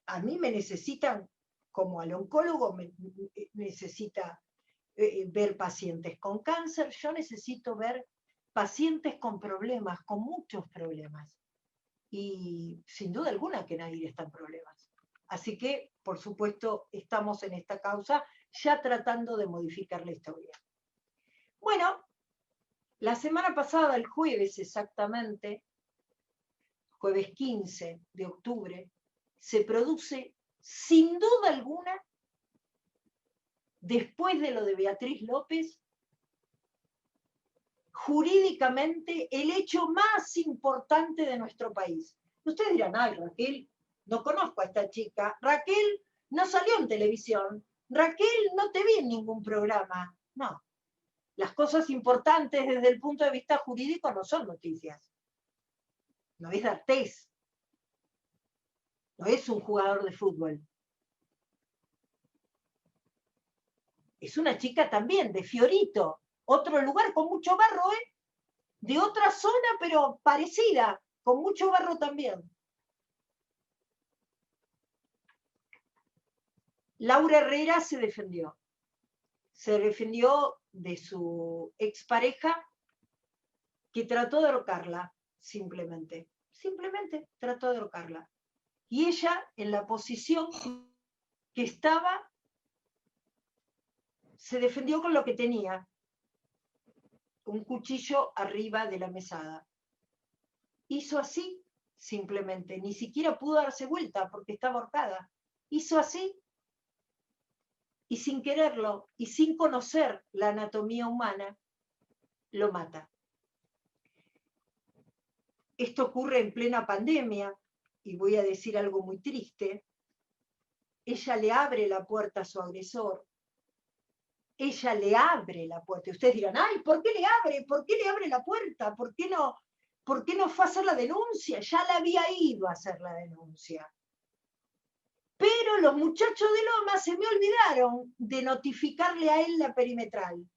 A mí me necesitan, como al oncólogo me necesita ver pacientes con cáncer, yo necesito ver pacientes con problemas, con muchos problemas. Y sin duda alguna que Nair está en problemas. Así que, por supuesto, estamos en esta causa ya tratando de modificar la historia. Bueno, la semana pasada, el jueves exactamente, jueves 15 de octubre, se produce, sin duda alguna, después de lo de Beatriz López, jurídicamente el hecho más importante de nuestro país. Ustedes dirán, ay, Raquel, no conozco a esta chica. Raquel no salió en televisión. Raquel no te vi en ningún programa. No. Las cosas importantes desde el punto de vista jurídico no son noticias. No es D'Artés. No es un jugador de fútbol. Es una chica también de Fiorito, otro lugar con mucho barro, de otra zona, pero parecida, con mucho barro también. Laura Herrera se defendió de su expareja que trató de ahorcarla, simplemente trató de ahorcarla. Y ella, en la posición que estaba, se defendió con lo que tenía, un cuchillo arriba de la mesada. Hizo así, simplemente, ni siquiera pudo darse vuelta porque estaba ahorcada. Hizo así, y sin quererlo, y sin conocer la anatomía humana, lo mata. Esto ocurre en plena pandemia, y voy a decir algo muy triste. Ella le abre la puerta a su agresor. Ella le abre la puerta. Y ustedes dirán, ay, ¿por qué le abre? ¿Por qué le abre la puerta? ¿Por qué no fue a hacer la denuncia? Ya la había ido a hacer la denuncia. Pero los muchachos de Loma se me olvidaron de notificarle a él la perimetral.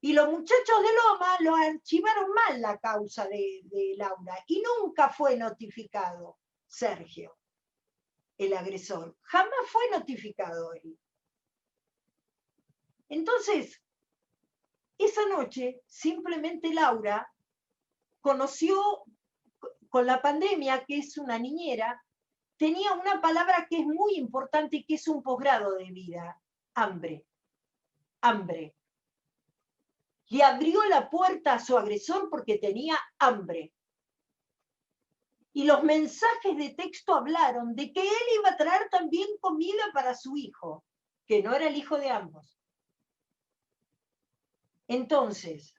Y los muchachos de Loma lo archivaron mal la causa de Laura. Y nunca fue notificado Sergio, el agresor. Jamás fue notificado él. Entonces, esa noche, simplemente Laura conoció con la pandemia, que es una niñera, tenía una palabra que es muy importante y que es un posgrado de vida: hambre. Hambre. Le abrió la puerta a su agresor porque tenía hambre. Y los mensajes de texto hablaron de que él iba a traer también comida para su hijo, que no era el hijo de ambos. Entonces,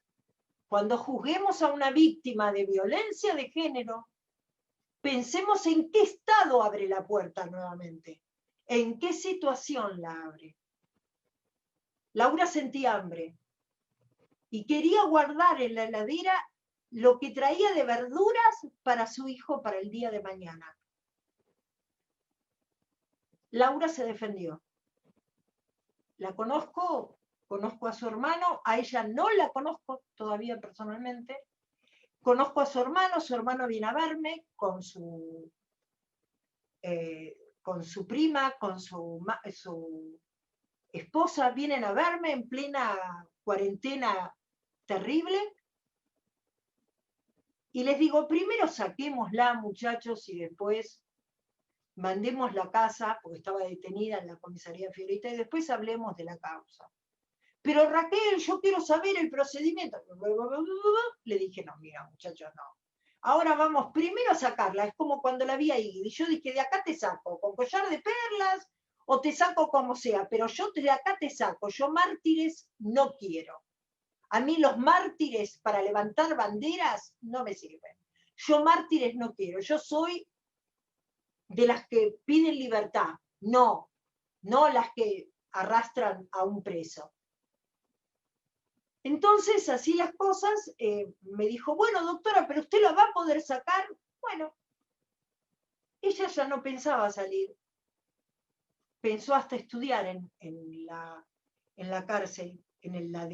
cuando juzguemos a una víctima de violencia de género, pensemos en qué estado abre la puerta nuevamente, en qué situación la abre. Laura sentía hambre y quería guardar en la heladera lo que traía de verduras para su hijo para el día de mañana. Laura se defendió. La conozco a su hermano, a ella no la conozco todavía personalmente. Conozco a su hermano viene a verme con su prima, con su esposa, vienen a verme en plena cuarentena terrible. Y les digo, primero saquémosla, muchachos, y después mandemos la casa, porque estaba detenida en la comisaría Fiorita, y después hablemos de la causa. Pero Raquel, yo quiero saber el procedimiento. Le dije, no, mira, muchachos, no. Ahora vamos primero a sacarla, es como cuando la vi ahí. Y yo dije, de acá te saco, con collar de perlas, o te saco como sea, pero yo de acá te saco. Yo mártires no quiero. A mí los mártires para levantar banderas no me sirven. Yo mártires no quiero. Yo soy de las que piden libertad. No las que arrastran a un preso. Entonces, así las cosas, me dijo, bueno, doctora, pero usted la va a poder sacar. Bueno, ella ya no pensaba salir. Pensó hasta estudiar en la cárcel, en la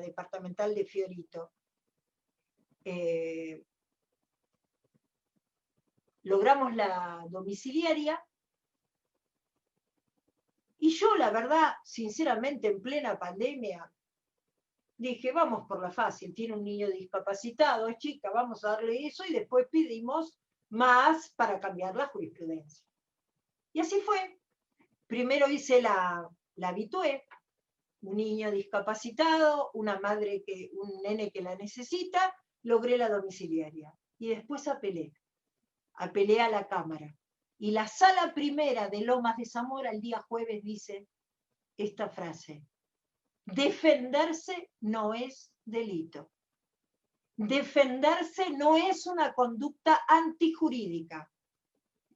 departamental de Fiorito. Logramos la domiciliaria. Y yo, la verdad, sinceramente, en plena pandemia, dije, vamos por la fácil, tiene un niño discapacitado, es chica, vamos a darle eso y después pedimos más para cambiar la jurisprudencia. Y así fue. Primero hice la habitué, un niño discapacitado, un nene que la necesita, logré la domiciliaria. Y después apelé a la Cámara. Y la sala primera de Lomas de Zamora el día jueves dice esta frase: defenderse no es delito. Defenderse no es una conducta antijurídica.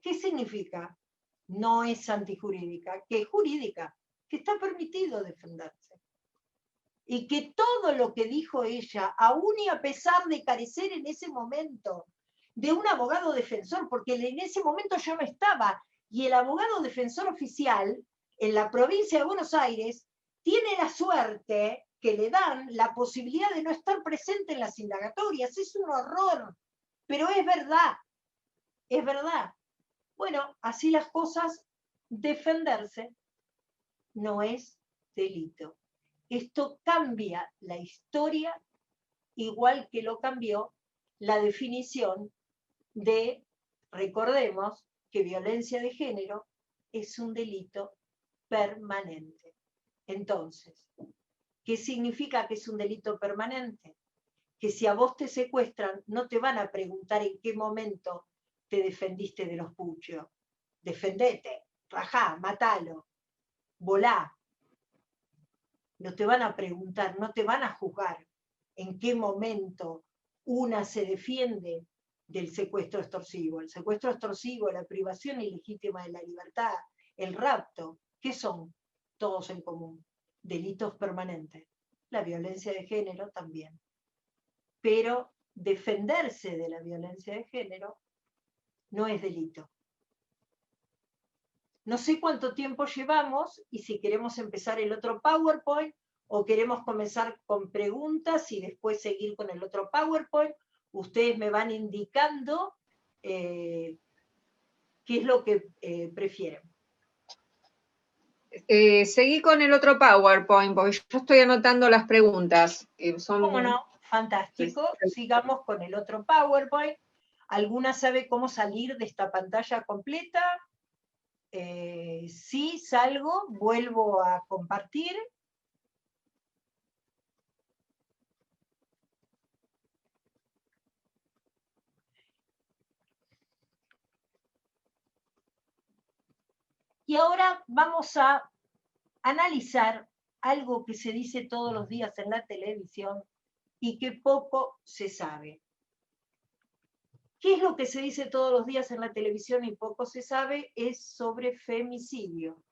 ¿Qué significa? No es antijurídica, que es jurídica, que está permitido defenderse. Y que todo lo que dijo ella, aún y a pesar de carecer en ese momento de un abogado defensor, porque en ese momento yo no estaba, y el abogado defensor oficial en la provincia de Buenos Aires tiene la suerte que le dan la posibilidad de no estar presente en las indagatorias. Es un horror, pero es verdad, es verdad. Bueno, así las cosas, defenderse no es delito. Esto cambia la historia, igual que lo cambió la definición de, recordemos, que violencia de género es un delito permanente. Entonces, ¿qué significa que es un delito permanente? Que si a vos te secuestran, no te van a preguntar en qué momento te defendiste de los puchos. Defendete, rajá, matalo, volá. No te van a preguntar, no te van a juzgar en qué momento una se defiende del secuestro extorsivo. El secuestro extorsivo, la privación ilegítima de la libertad, el rapto, ¿qué son? Todos en común. Delitos permanentes. La violencia de género también. Pero defenderse de la violencia de género no es delito. No sé cuánto tiempo llevamos y si queremos empezar el otro PowerPoint o queremos comenzar con preguntas y después seguir con el otro PowerPoint. Ustedes me van indicando qué es lo que prefieren. Seguí con el otro PowerPoint, porque yo estoy anotando las preguntas. ¿Cómo no? Fantástico. Sigamos con el otro PowerPoint. ¿Alguna sabe cómo salir de esta pantalla completa? Sí, salgo, vuelvo a compartir. Y ahora vamos a analizar algo que se dice todos los días en la televisión y que poco se sabe. ¿Qué es lo que se dice todos los días en la televisión y poco se sabe? Es sobre femicidio.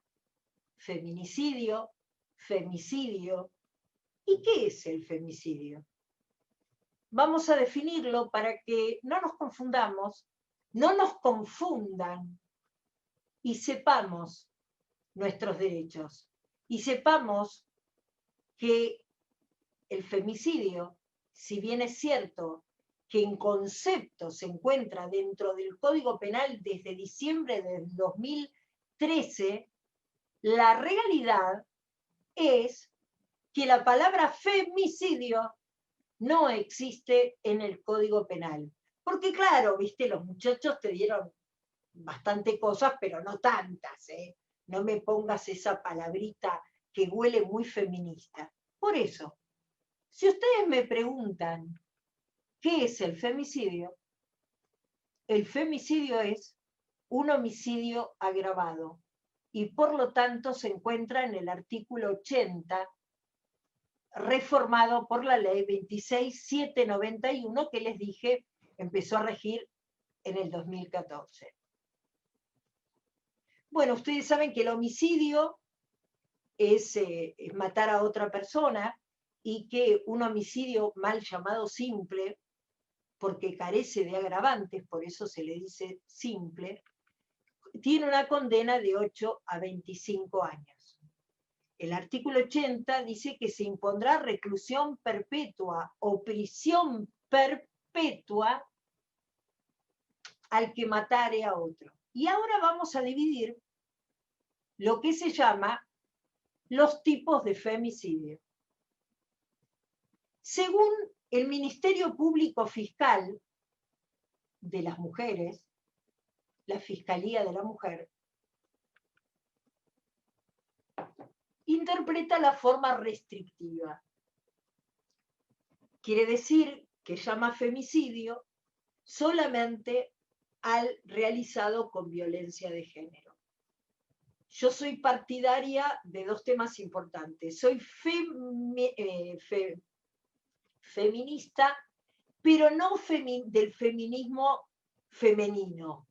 Feminicidio, femicidio. ¿Y qué es el femicidio? Vamos a definirlo para que no nos confundamos, no nos confundan y sepamos nuestros derechos. Y sepamos que el femicidio, si bien es cierto que en concepto se encuentra dentro del Código Penal desde diciembre del 2013, la realidad es que la palabra femicidio no existe en el Código Penal. Porque claro, viste, los muchachos te dieron bastante cosas, pero no tantas, ¿eh? No me pongas esa palabrita que huele muy feminista. Por eso, si ustedes me preguntan qué es el femicidio es un homicidio agravado y por lo tanto se encuentra en el artículo 80, reformado por la ley 26.791 que les dije empezó a regir en el 2014. Bueno, ustedes saben que el homicidio es matar a otra persona y que un homicidio mal llamado simple, porque carece de agravantes, por eso se le dice simple, tiene una condena de 8 a 25 años. El artículo 80 dice que se impondrá reclusión perpetua o prisión perpetua al que matare a otro. Y ahora vamos a dividir lo que se llama los tipos de femicidio. Según el Ministerio Público Fiscal de las Mujeres, la Fiscalía de la Mujer, interpreta la forma restrictiva. Quiere decir que llama femicidio solamente al realizado con violencia de género. Yo soy partidaria de dos temas importantes. Soy feminista, pero no del feminismo femenino.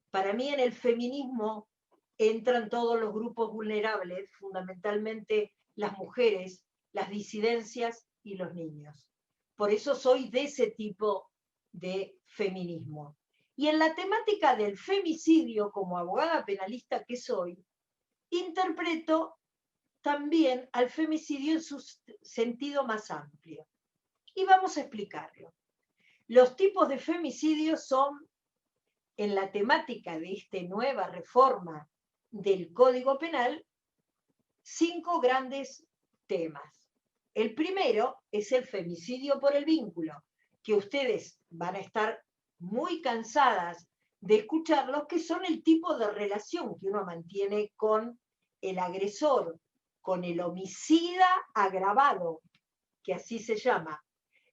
Para mí en el feminismo entran todos los grupos vulnerables, fundamentalmente las mujeres, las disidencias y los niños. Por eso soy de ese tipo de feminismo. Y en la temática del femicidio, como abogada penalista que soy, interpreto también al femicidio en su sentido más amplio. Y vamos a explicarlo. Los tipos de femicidio son, en la temática de esta nueva reforma del Código Penal, 5 grandes temas. El primero es el femicidio por el vínculo, que ustedes van a estar muy cansadas de escucharlos, que son el tipo de relación que uno mantiene con el agresor, con el homicida agravado, que así se llama.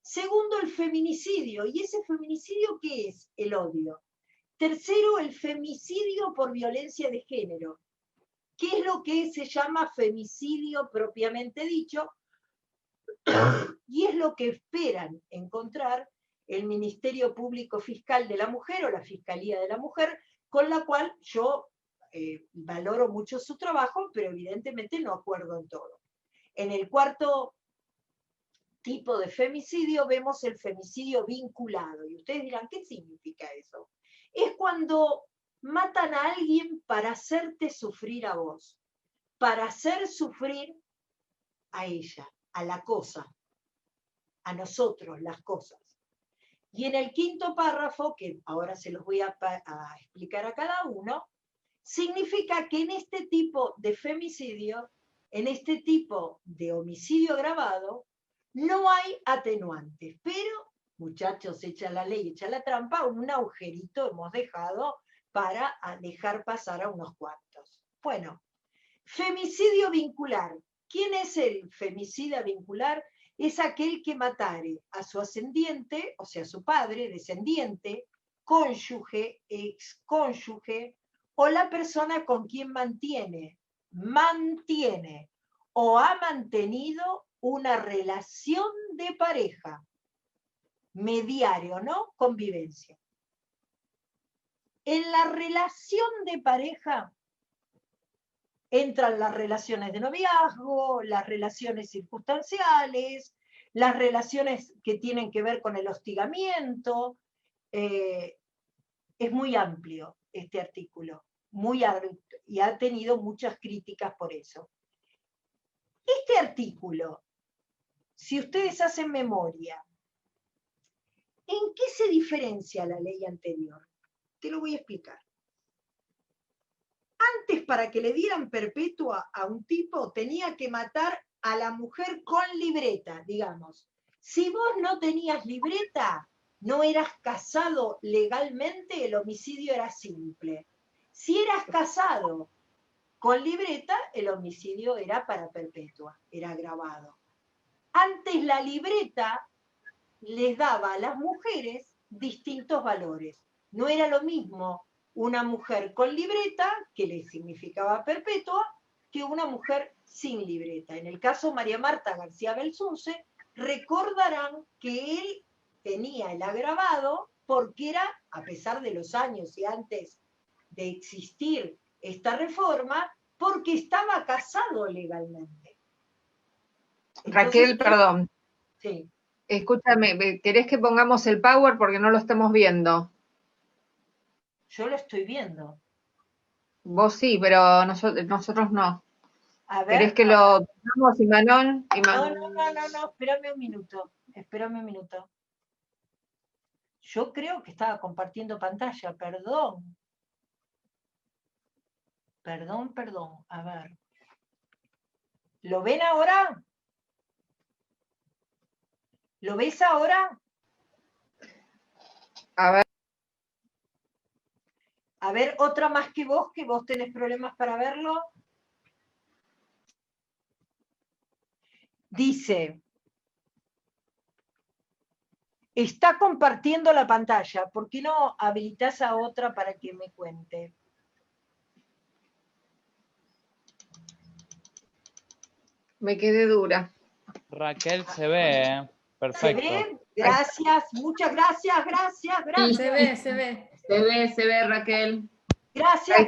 Segundo, el feminicidio. ¿Y ese feminicidio qué es? El odio. Tercero, el femicidio por violencia de género. ¿Qué es lo que se llama femicidio propiamente dicho? Y es lo que esperan encontrar el Ministerio Público Fiscal de la Mujer o la Fiscalía de la Mujer, con la cual yo valoro mucho su trabajo, pero evidentemente no acuerdo en todo. En el cuarto tipo de femicidio vemos el femicidio vinculado. Y ustedes dirán, ¿qué significa eso? Es cuando matan a alguien para hacerte sufrir a vos, para hacer sufrir a ella, a la cosa, a nosotros, las cosas. Y en el quinto párrafo, que ahora se los voy a explicar a cada uno, significa que en este tipo de femicidio, en este tipo de homicidio agravado, no hay atenuantes, pero muchachos, echa la ley, echa la trampa, un agujerito hemos dejado para dejar pasar a unos cuantos. Bueno, femicidio vincular. ¿Quién es el femicida vincular? Es aquel que matare a su ascendiente, o sea, su padre, descendiente, cónyuge, excónyuge, o la persona con quien mantiene o ha mantenido una relación de pareja, mediario, ¿no? Convivencia. En la relación de pareja entran las relaciones de noviazgo, las relaciones circunstanciales, las relaciones que tienen que ver con el hostigamiento. Es muy amplio este artículo, muy amplio, y ha tenido muchas críticas por eso. Este artículo, si ustedes hacen memoria, ¿en qué se diferencia la ley anterior? Te lo voy a explicar. Antes, para que le dieran perpetua a un tipo, tenía que matar a la mujer con libreta, digamos. Si vos no tenías libreta, no eras casado legalmente, el homicidio era simple. Si eras casado con libreta, el homicidio era para perpetua, era agravado. Antes la libreta les daba a las mujeres distintos valores. No era lo mismo una mujer con libreta, que le significaba perpetua, que una mujer sin libreta. En el caso María Marta García Belsunce, recordarán que él tenía el agravado porque era, a pesar de los años y antes de existir esta reforma, porque estaba casado legalmente. Entonces, Raquel, perdón. Sí. Escúchame, ¿querés que pongamos el power porque no lo estamos viendo? Yo lo estoy viendo. Vos sí, pero nosotros no. A ver. ¿Querés que lo pongamos, Imanol? No, espérame un minuto. Yo creo que estaba compartiendo pantalla, perdón. Perdón, a ver. ¿Lo ven ahora? ¿Lo ves ahora? A ver. A ver, otra más que vos tenés problemas para verlo. Dice, está compartiendo la pantalla, ¿por qué no habilitas a otra para que me cuente? Me quedé dura. Raquel se ve, Perfecto. ¿Se ve? Gracias, muchas gracias. Se ve, Raquel. Gracias.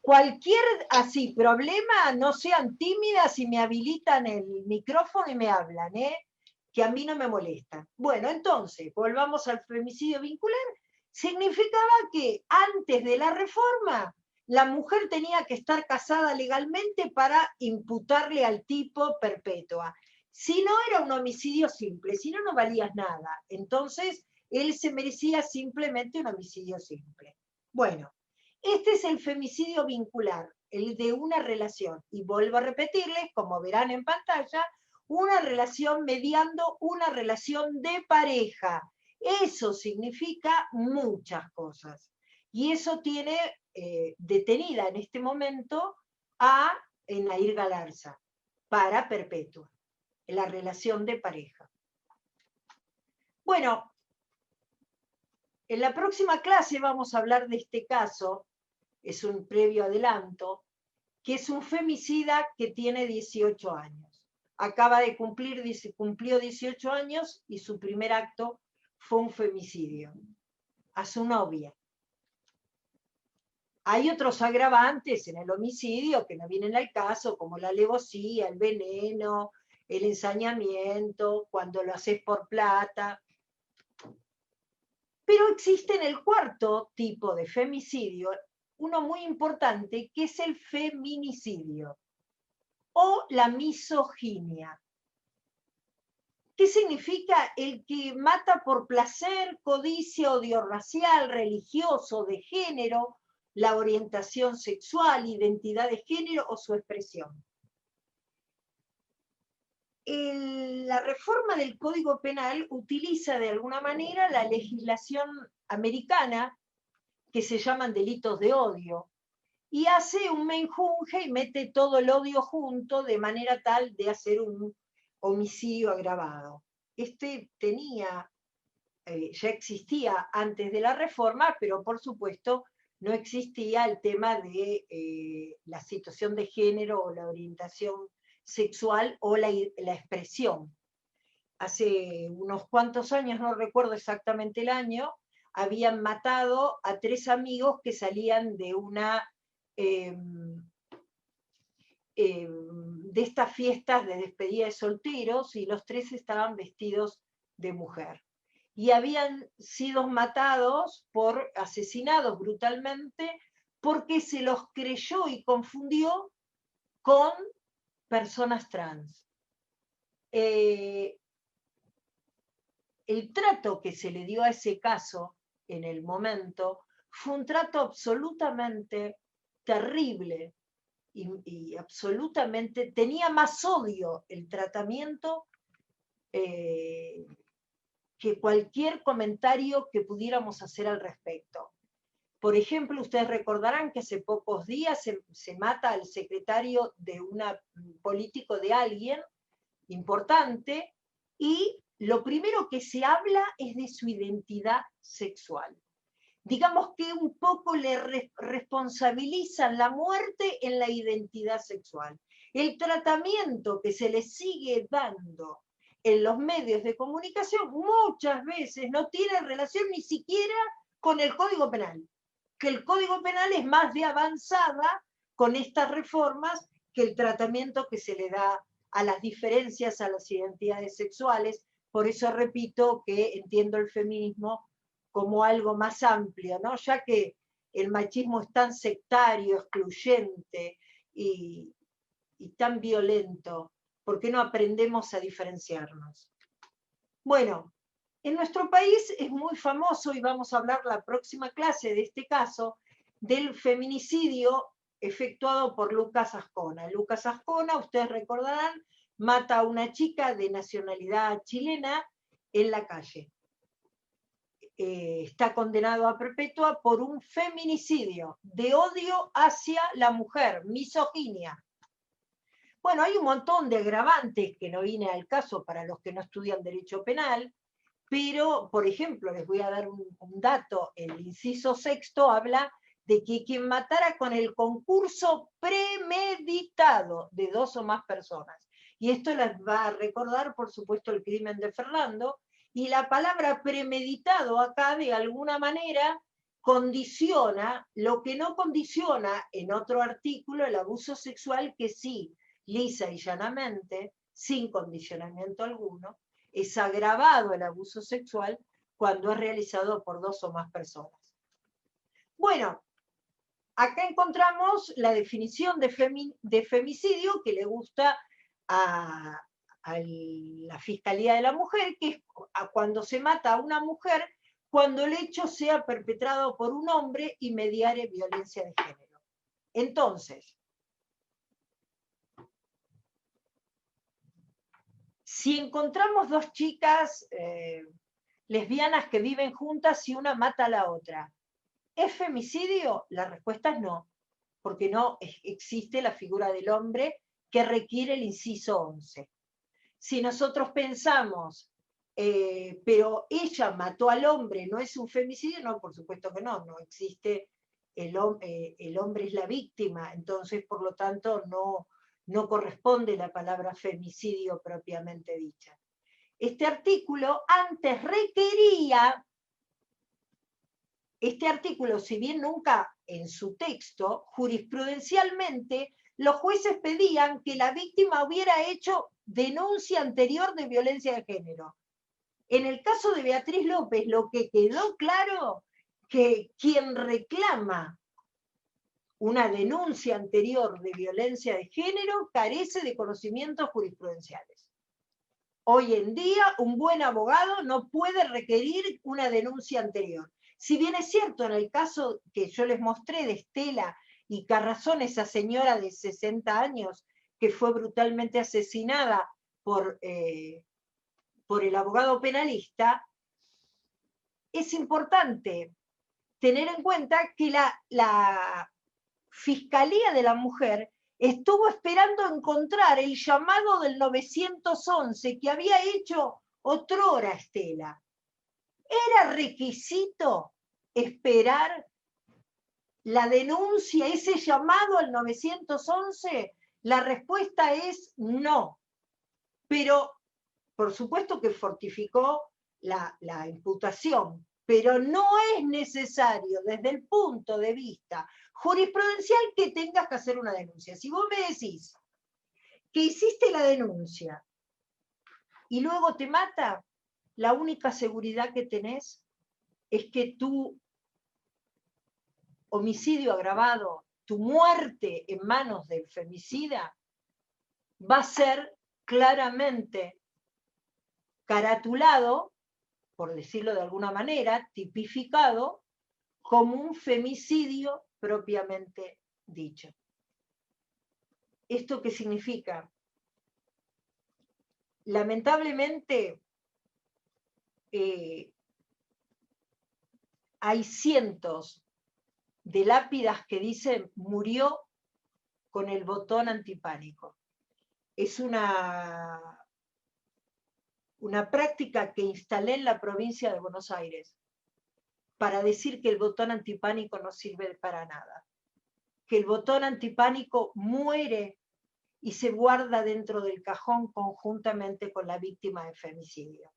Cualquier así problema, no sean tímidas y me habilitan el micrófono y me hablan, que a mí no me molestan. Bueno, entonces, volvamos al femicidio vincular. Significaba que antes de la reforma, la mujer tenía que estar casada legalmente para imputarle al tipo perpetua. Si no, era un homicidio simple, si no, no valías nada. Entonces, él se merecía simplemente un homicidio simple. Bueno, este es el femicidio vincular, el de una relación. Y vuelvo a repetirles, como verán en pantalla, una relación mediando una relación de pareja. Eso significa muchas cosas. Y eso tiene detenida en este momento a Enair Galarza para perpetua, la relación de pareja. Bueno, en la próxima clase vamos a hablar de este caso, es un previo adelanto, que es un femicida que tiene 18 años. Acaba de cumplió 18 años y su primer acto fue un femicidio a su novia. Hay otros agravantes en el homicidio que no vienen al caso, como la alevosía, el veneno, el ensañamiento, cuando lo haces por plata. Pero existe en el cuarto tipo de femicidio uno muy importante, que es el feminicidio o la misoginia. ¿Qué significa? El que mata por placer, codicia, odio racial, religioso, de género, la orientación sexual, identidad de género o su expresión. la reforma del Código Penal utiliza de alguna manera la legislación americana, que se llaman delitos de odio, y hace un menjunje y mete todo el odio junto de manera tal de hacer un homicidio agravado. Ya existía antes de la reforma, pero por supuesto no existía el tema de la situación de género o la orientación sexual o la expresión. Hace unos cuantos años, no recuerdo exactamente el año, habían matado a 3 amigos que salían de de estas fiestas de despedida de solteros, y los 3 estaban vestidos de mujer. Y habían sido asesinados brutalmente, porque se los creyó y confundió con personas trans. El trato que se le dio a ese caso en el momento fue un trato absolutamente terrible y absolutamente tenía más odio el tratamiento que cualquier comentario que pudiéramos hacer al respecto. Por ejemplo, ustedes recordarán que hace pocos días se mata al secretario de un político de alguien importante, y lo primero que se habla es de su identidad sexual. Digamos que un poco le responsabilizan la muerte en la identidad sexual. El tratamiento que se le sigue dando en los medios de comunicación muchas veces no tiene relación ni siquiera con el Código Penal, que el Código Penal es más de avanzada con estas reformas que el tratamiento que se le da a las diferencias, a las identidades sexuales. Por eso repito que entiendo el feminismo como algo más amplio, ¿no? Ya que el machismo es tan sectario, excluyente y tan violento, ¿por qué no aprendemos a diferenciarnos? Bueno, en nuestro país es muy famoso, y vamos a hablar la próxima clase de este caso, del feminicidio efectuado por Lucas Ascona. Lucas Ascona, ustedes recordarán, mata a una chica de nacionalidad chilena en la calle. Está condenado a perpetua por un feminicidio de odio hacia la mujer, misoginia. Bueno, hay un montón de agravantes que no viene al caso para los que no estudian derecho penal, pero, por ejemplo, les voy a dar un dato: el inciso 6º habla de que quien matara con el concurso premeditado de 2 o más personas. Y esto les va a recordar, por supuesto, el crimen de Fernando, y la palabra premeditado acá, de alguna manera, condiciona lo que no condiciona en otro artículo, el abuso sexual, que sí, lisa y llanamente, sin condicionamiento alguno, es agravado el abuso sexual cuando es realizado por 2 o más personas. Bueno, acá encontramos la definición de femicidio que le gusta a la Fiscalía de la Mujer, que es cuando se mata a una mujer cuando el hecho sea perpetrado por un hombre y mediare violencia de género. Entonces, si encontramos 2 chicas lesbianas que viven juntas y una mata a la otra, ¿es femicidio? La respuesta es no, porque no existe la figura del hombre que requiere el inciso 11. Si nosotros pensamos, pero ella mató al hombre, ¿no es un femicidio? No, por supuesto que no, no existe, el hombre es la víctima, entonces por lo tanto no corresponde la palabra femicidio propiamente dicha. Este artículo antes requería, si bien nunca en su texto, jurisprudencialmente, los jueces pedían que la víctima hubiera hecho denuncia anterior de violencia de género. En el caso de Beatriz López, lo que quedó claro, que quien reclama una denuncia anterior de violencia de género carece de conocimientos jurisprudenciales. Hoy en día, un buen abogado no puede requerir una denuncia anterior. Si bien es cierto, en el caso que yo les mostré de Estela y Carrazón, esa señora de 60 años que fue brutalmente asesinada por el abogado penalista, es importante tener en cuenta que la Fiscalía de la Mujer estuvo esperando encontrar el llamado del 911 que había hecho otrora Estela. ¿Era requisito esperar la denuncia, ese llamado al 911? La respuesta es no. Pero, por supuesto que fortificó la imputación, pero no es necesario desde el punto de vista jurisprudencial que tengas que hacer una denuncia. Si vos me decís que hiciste la denuncia y luego te mata, la única seguridad que tenés es que tu homicidio agravado, tu muerte en manos del femicida, va a ser claramente caratulado, por decirlo de alguna manera, tipificado como un femicidio propiamente dicho. ¿Esto qué significa? Lamentablemente, hay cientos de lápidas que dicen murió con el botón antipánico. Es una práctica que instalé en la provincia de Buenos Aires para decir que el botón antipánico no sirve para nada, que el botón antipánico muere y se guarda dentro del cajón conjuntamente con la víctima de femicidio.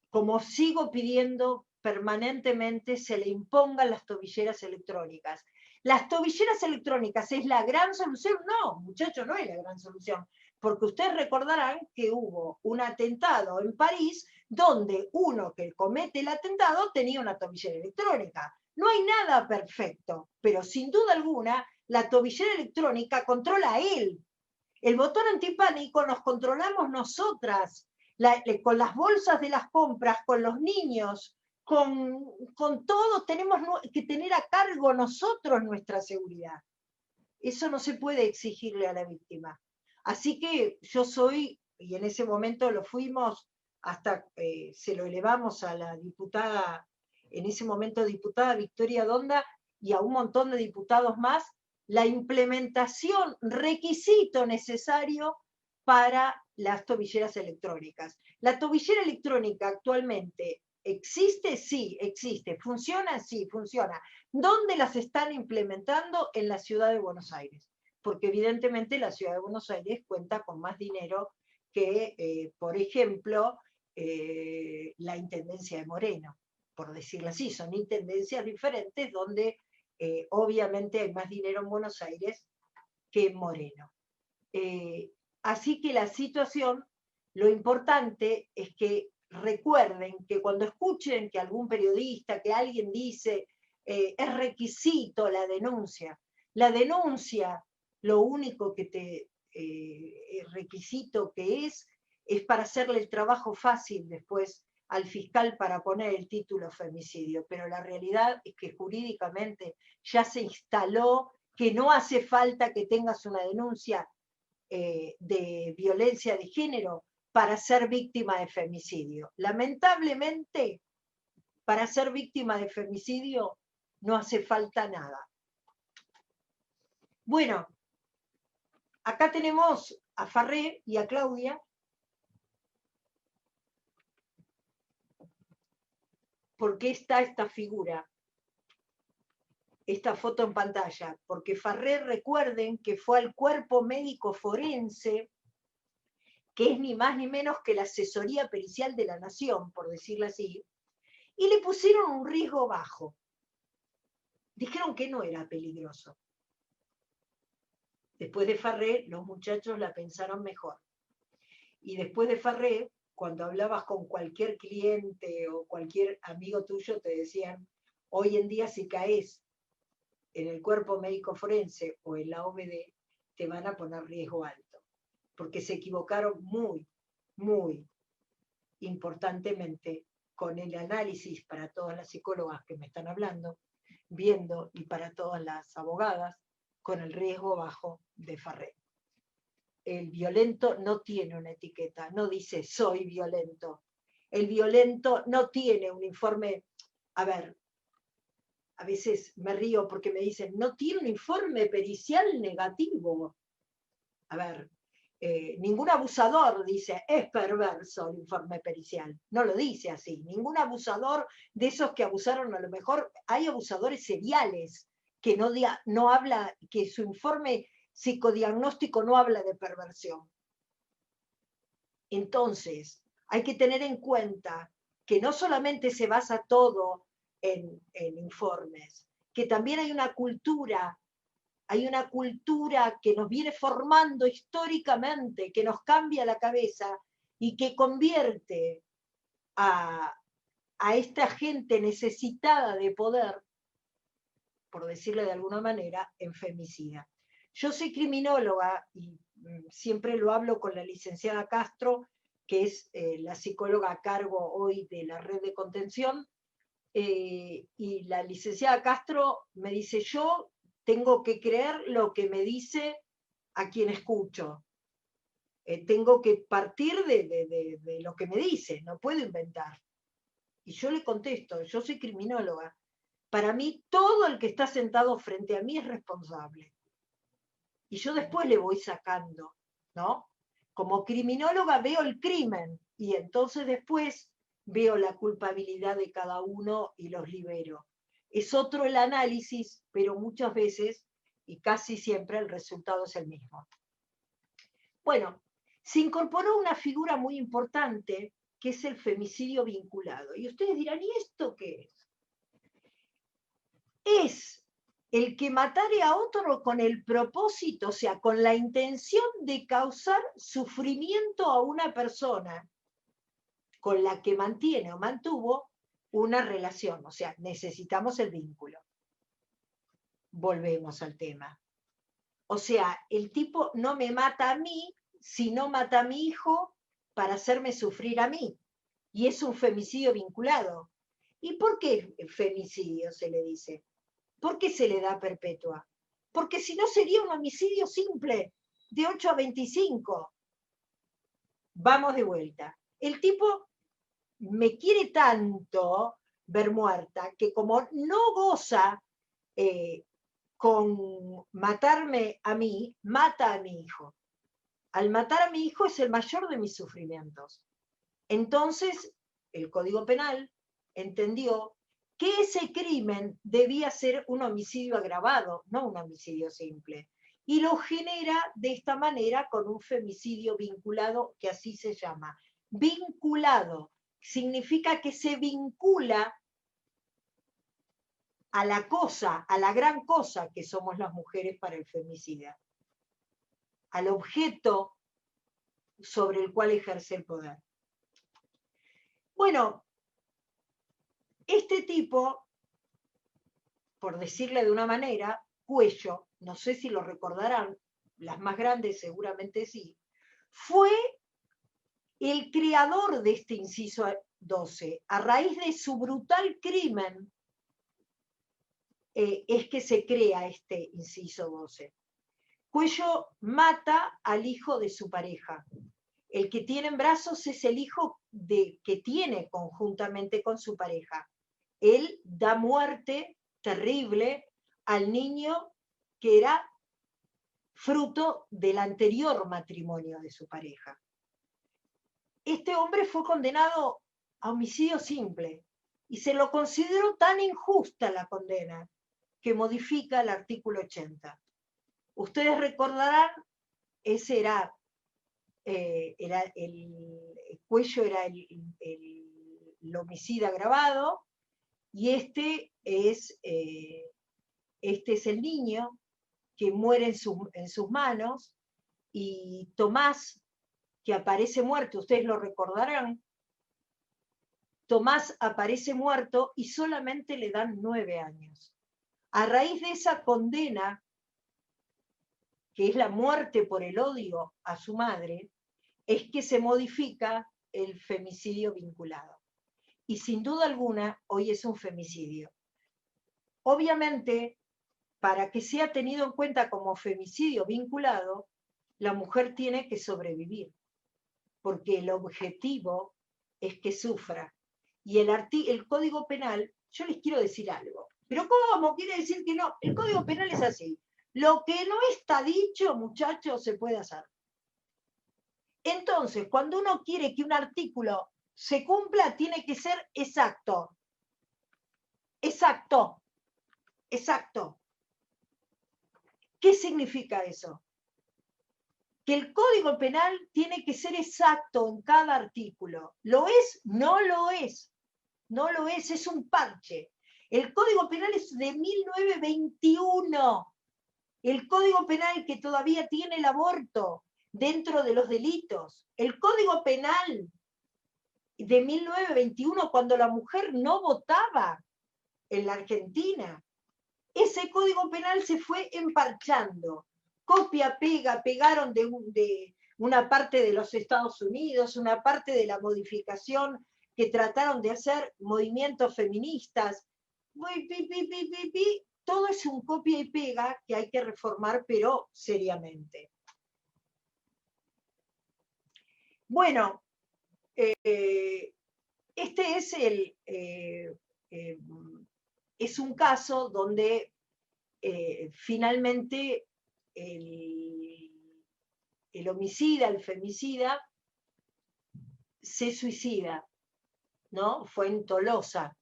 Como sigo pidiendo permanentemente, se le impongan las tobilleras electrónicas. ¿Las tobilleras electrónicas es la gran solución? No, muchachos, no es la gran solución, porque ustedes recordarán que hubo un atentado en París donde uno que comete el atentado tenía una tobillera electrónica. No hay nada perfecto, pero sin duda alguna la tobillera electrónica controla a él. El botón antipánico nos controlamos nosotras, con las bolsas de las compras, con los niños, con todo tenemos que tener a cargo nosotros nuestra seguridad. Eso no se puede exigirle a la víctima. Así que yo soy, y en ese momento lo fuimos, hasta se lo elevamos a la diputada, en ese momento diputada Victoria Donda, y a un montón de diputados más, la implementación, requisito necesario para las tobilleras electrónicas. La tobillera electrónica actualmente ¿existe? Sí, existe. ¿Funciona? Sí, funciona. ¿Dónde las están implementando? En la ciudad de Buenos Aires. Porque evidentemente la ciudad de Buenos Aires cuenta con más dinero que, por ejemplo, la Intendencia de Moreno, por decirlo así. Son intendencias diferentes donde obviamente hay más dinero en Buenos Aires que en Moreno. Así que la situación, lo importante es que recuerden que cuando escuchen que algún periodista, que alguien dice, es requisito la denuncia, lo único que requisito que es para hacerle el trabajo fácil después al fiscal para poner el título femicidio, pero la realidad es que jurídicamente ya se instaló que no hace falta que tengas una denuncia de violencia de género para ser víctima de femicidio. Lamentablemente, para ser víctima de femicidio no hace falta nada. Bueno, acá tenemos a Farré y a Claudia. ¿Por qué está esta figura? Esta foto en pantalla, porque Farré, recuerden que fue al cuerpo médico forense, que es ni más ni menos que la asesoría pericial de la nación, por decirlo así, y le pusieron un riesgo bajo. Dijeron que no era peligroso. Después de Farré, los muchachos la pensaron mejor. Y después de Farré, cuando hablabas con cualquier cliente o cualquier amigo tuyo, te decían, hoy en día si caes en el cuerpo médico forense o en la OBD, te van a poner riesgo alto, porque se equivocaron muy, muy importantemente con el análisis para todas las psicólogas que me están hablando, viendo, y para todas las abogadas, con el riesgo bajo de Farré. el violento no tiene una etiqueta, no dice soy violento. El violento no tiene un informe, a ver, a veces me río porque me dicen, no tiene un informe pericial negativo. A ver, ningún abusador dice, es perverso el informe pericial. No lo dice así. Ningún abusador de esos que abusaron, a lo mejor hay abusadores seriales que no habla, que su informe psicodiagnóstico no habla de perversión. Entonces, hay que tener en cuenta que no solamente se basa todo en informes, que también hay una cultura que nos viene formando históricamente, que nos cambia la cabeza y que convierte a esta gente necesitada de poder, por decirle de alguna manera, en femicida. Yo soy criminóloga y siempre lo hablo con la licenciada Castro, que es la psicóloga a cargo hoy de la red de contención, y la licenciada Castro me dice, yo tengo que creer lo que me dice a quien escucho. Tengo que partir de lo que me dice, no puedo inventar. Y yo le contesto, yo soy criminóloga. Para mí, todo el que está sentado frente a mí es responsable. Y yo después le voy sacando, ¿no? Como criminóloga veo el crimen y entonces después veo la culpabilidad de cada uno y los libero. Es otro el análisis, pero muchas veces y casi siempre el resultado es el mismo. Bueno, se incorporó una figura muy importante que es el femicidio vinculado. Y ustedes dirán, ¿y esto qué es? Es el que matare a otro con el propósito, o sea, con la intención de causar sufrimiento a una persona con la que mantiene o mantuvo una relación. O sea, necesitamos el vínculo. Volvemos al tema. O sea, el tipo no me mata a mí, sino mata a mi hijo para hacerme sufrir a mí. Y es un femicidio vinculado. ¿Y por qué femicidio se le dice? ¿Por qué se le da perpetua? Porque si no sería un homicidio simple, de 8 a 25. Vamos de vuelta. El tipo me quiere tanto ver muerta que como no goza con matarme a mí, mata a mi hijo. Al matar a mi hijo es el mayor de mis sufrimientos. Entonces, el Código Penal entendió que ese crimen debía ser un homicidio agravado, no un homicidio simple. Y lo genera de esta manera con un femicidio vinculado, que así se llama. Vinculado significa que se vincula a la cosa, a la gran cosa que somos las mujeres para el femicida, al objeto sobre el cual ejerce el poder. Bueno, este tipo, por decirle de una manera, Cuello, no sé si lo recordarán, las más grandes seguramente sí, fue el creador de este inciso 12. A raíz de su brutal crimen es que se crea este inciso 12. Cuello mata al hijo de su pareja. El que tiene en brazos es el hijo que tiene conjuntamente con su pareja. Él da muerte terrible al niño que era fruto del anterior matrimonio de su pareja. Este hombre fue condenado a homicidio simple y se lo consideró tan injusta la condena que modifica el artículo 80. Ustedes recordarán, ese era el Cuello era el homicida agravado y este es el niño que muere en sus manos, y Tomás, que aparece muerto, ustedes lo recordarán, Tomás aparece muerto y solamente le dan 9 años. A raíz de esa condena, que es la muerte por el odio a su madre, es que se modifica el femicidio vinculado. Y sin duda alguna, hoy es un femicidio. Obviamente, para que sea tenido en cuenta como femicidio vinculado, la mujer tiene que sobrevivir, porque el objetivo es que sufra. Y el Código Penal, yo les quiero decir algo, pero ¿cómo? Quiere decir que no. El Código Penal es así. Lo que no está dicho, muchachos, se puede hacer. Entonces, cuando uno quiere que un artículo se cumpla, tiene que ser exacto. Exacto. Exacto. ¿Qué significa eso? Que el Código Penal tiene que ser exacto en cada artículo. ¿Lo es? No lo es. No lo es un parche. El Código Penal es de 1921. El Código Penal que todavía tiene el aborto dentro de los delitos. El Código Penal de 1921, cuando la mujer no votaba en la Argentina. Ese Código Penal se fue emparchando. Copia, pega, pegaron de una parte de los Estados Unidos, una parte de la modificación que trataron de hacer movimientos feministas. Todo es un copia y pega que hay que reformar, pero seriamente. Bueno, este es es un caso donde finalmente el homicida, el femicida, se suicida, ¿no? Fue en Tolosa,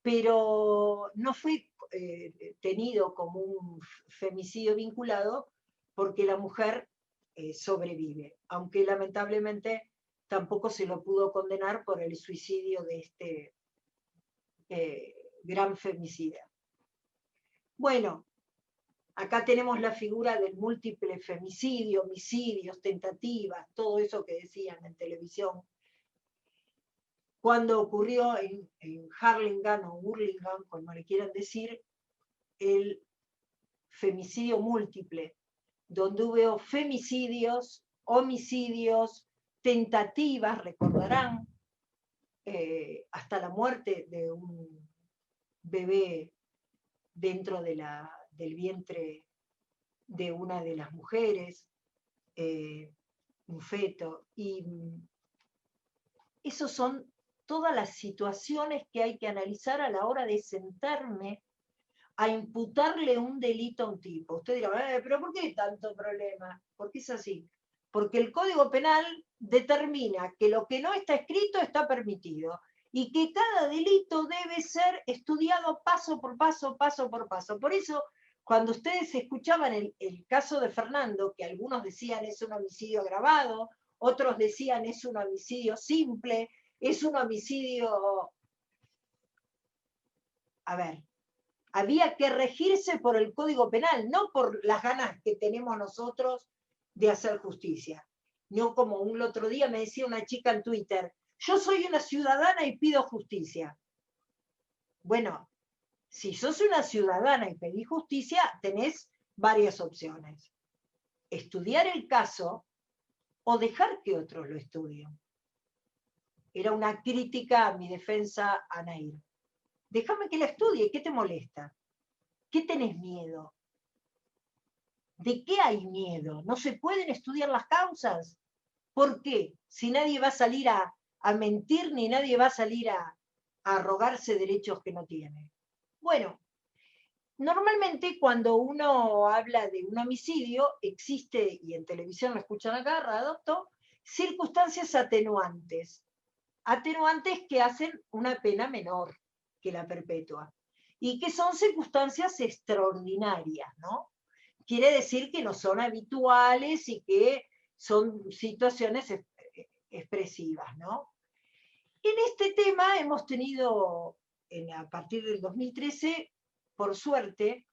pero no fue tenido como un femicidio vinculado porque la mujer sobrevive, aunque lamentablemente tampoco se lo pudo condenar por el suicidio de este gran femicida. Bueno, acá tenemos la figura del múltiple femicidio, homicidios, tentativas, todo eso que decían en televisión. Cuando ocurrió en Harlingen o Hurlingham, como le quieran decir, el femicidio múltiple, donde hubo femicidios, homicidios, tentativas, recordarán, hasta la muerte de un bebé dentro del vientre de una de las mujeres, un feto, y esos son todas las situaciones que hay que analizar a la hora de sentarme a imputarle un delito a un tipo. Usted dirá, pero ¿por qué tanto problema? Porque es así. Porque el Código Penal determina que lo que no está escrito está permitido y que cada delito debe ser estudiado paso por paso, paso por paso. Por eso, cuando ustedes escuchaban el caso de Fernando, que algunos decían es un homicidio agravado, otros decían es un homicidio simple, es un homicidio... A ver, había que regirse por el Código Penal, no por las ganas que tenemos nosotros de hacer justicia. No como el otro día me decía una chica en Twitter, yo soy una ciudadana y pido justicia. Bueno, si sos una ciudadana y pedís justicia, tenés varias opciones. Estudiar el caso o dejar que otros lo estudien. Era una crítica a mi defensa a Nair. Déjame que la estudie, ¿qué te molesta? ¿Qué tenés miedo? ¿De qué hay miedo? ¿No se pueden estudiar las causas? ¿Por qué? Si nadie va a salir a mentir, ni nadie va a salir a arrogarse derechos que no tiene. Bueno, normalmente cuando uno habla de un homicidio, existe, y en televisión lo escuchan acá, adoptó, circunstancias atenuantes. Atenuantes que hacen una pena menor que la perpetua. Y que son circunstancias extraordinarias, ¿no? Quiere decir que no son habituales y que son situaciones expresivas, ¿no? En este tema hemos tenido, a partir del 2013, por suerte,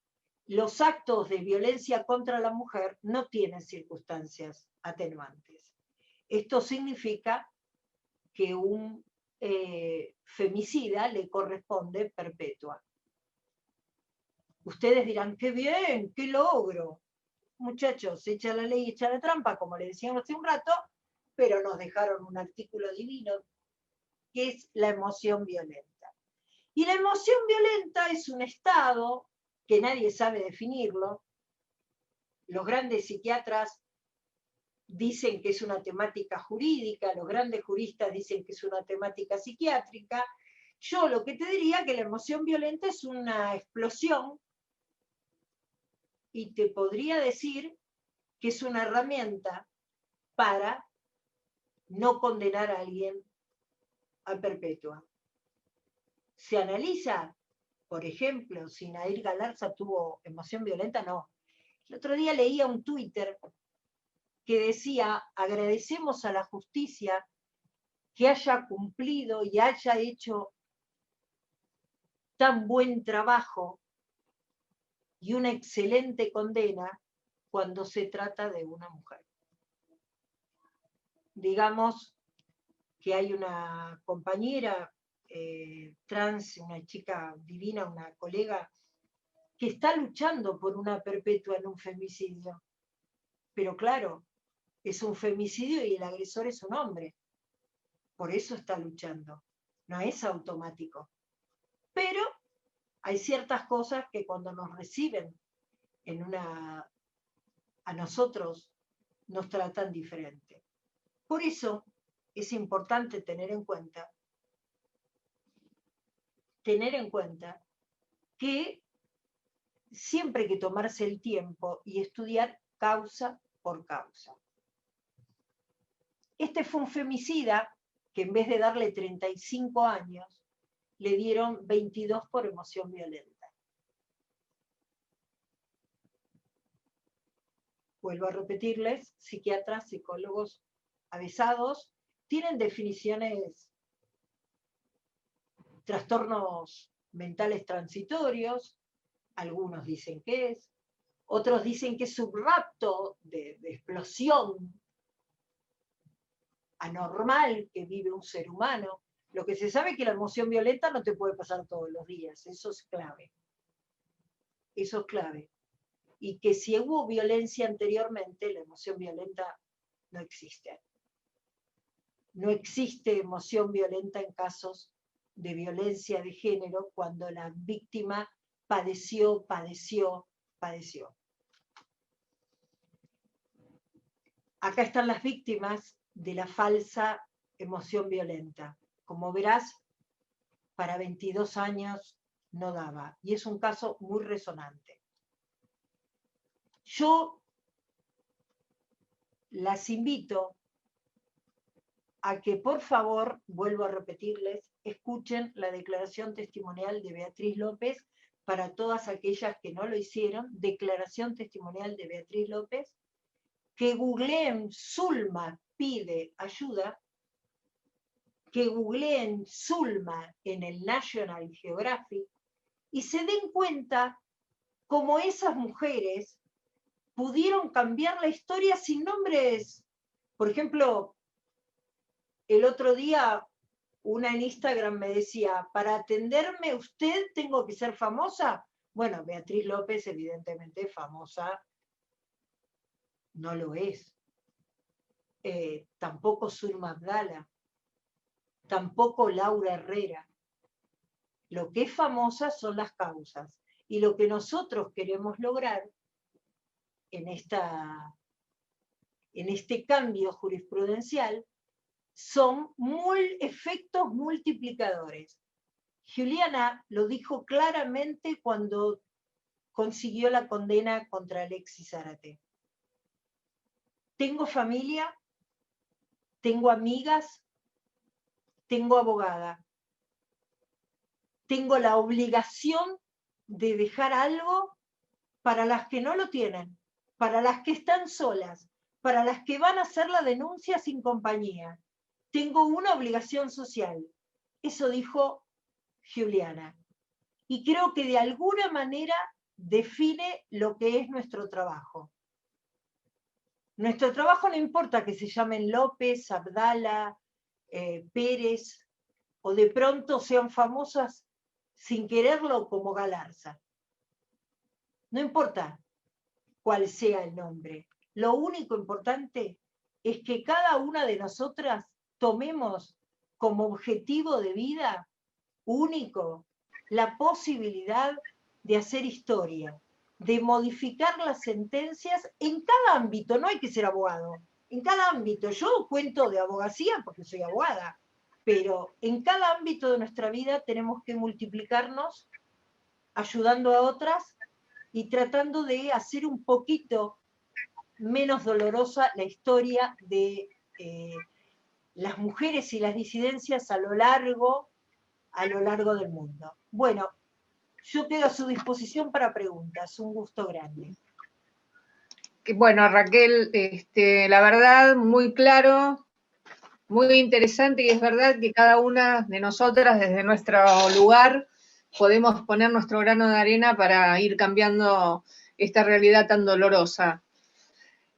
los actos de violencia contra la mujer no tienen circunstancias atenuantes. Esto significa que un femicida le corresponde perpetua. Ustedes dirán, qué bien, qué logro. Muchachos, echa la ley, echa la trampa, como le decíamos hace un rato, pero nos dejaron un artículo divino, que es la emoción violenta. Y la emoción violenta es un estado, que nadie sabe definirlo, Los grandes psiquiatras dicen que es una temática jurídica, los grandes juristas dicen que es una temática psiquiátrica. Yo lo que te diría que la emoción violenta es una explosión y te podría decir que es una herramienta para no condenar a alguien a perpetua. Se analiza, por ejemplo, si Nair Galarza tuvo emoción violenta, no. El otro día leía un Twitter que decía, agradecemos a la justicia que haya cumplido y haya hecho tan buen trabajo y una excelente condena cuando se trata de una mujer. Digamos que hay una compañera trans, una chica divina, una colega, que está luchando por una perpetua en un femicidio. Pero claro, es un femicidio y el agresor es un hombre. Por eso está luchando. No es automático. Pero hay ciertas cosas que cuando nos reciben a nosotros nos tratan diferente. Por eso es importante tener en cuenta que siempre hay que tomarse el tiempo y estudiar causa por causa. Este fue un femicida que en vez de darle 35 años, le dieron 22 por emoción violenta. Vuelvo a repetirles, psiquiatras, psicólogos avisados, tienen definiciones, trastornos mentales transitorios, algunos dicen que es, otros dicen que es subrapto de explosión anormal que vive un ser humano. Lo que se sabe es que la emoción violenta no te puede pasar todos los días, eso es clave. Eso es clave. Y que si hubo violencia anteriormente, la emoción violenta no existe. No existe emoción violenta en casos de violencia de género cuando la víctima padeció. Acá están las víctimas de la falsa emoción violenta. Como verás, para 22 años no daba. Y es un caso muy resonante. Yo las invito a que, por favor, vuelvo a repetirles, escuchen la declaración testimonial de Beatriz López para todas aquellas que no lo hicieron, declaración testimonial de Beatriz López, que googleen Zulma pide ayuda, que googleen Zulma en el National Geographic y se den cuenta cómo esas mujeres pudieron cambiar la historia sin nombres. Por ejemplo, el otro día una en Instagram me decía, para atenderme usted tengo que ser famosa. Bueno, Beatriz López evidentemente famosa no lo es. Tampoco Zulma Abdala, tampoco Laura Herrera. Lo que es famosa son las causas. Y lo que nosotros queremos lograr en este cambio jurisprudencial son efectos multiplicadores. Juliana lo dijo claramente cuando consiguió la condena contra Alexis Zárate. Tengo familia, tengo amigas, tengo abogada. Tengo la obligación de dejar algo para las que no lo tienen, para las que están solas, para las que van a hacer la denuncia sin compañía. Tengo una obligación social. Eso dijo Juliana. Y creo que de alguna manera define lo que es nuestro trabajo. Nuestro trabajo no importa que se llamen López, Abdala, Pérez, o de pronto sean famosas sin quererlo como Galarza. No importa cuál sea el nombre. Lo único importante es que cada una de nosotras tomemos como objetivo de vida único la posibilidad de hacer historia, de modificar las sentencias en cada ámbito, no hay que ser abogado, en cada ámbito. Yo cuento de abogacía porque soy abogada, pero en cada ámbito de nuestra vida tenemos que multiplicarnos ayudando a otras y tratando de hacer un poquito menos dolorosa la historia de las mujeres y las disidencias a lo largo del mundo. Bueno, yo quedo a su disposición para preguntas. Un gusto grande. Bueno, Raquel, la verdad, muy claro, muy interesante, y es verdad que cada una de nosotras, desde nuestro lugar, podemos poner nuestro grano de arena para ir cambiando esta realidad tan dolorosa.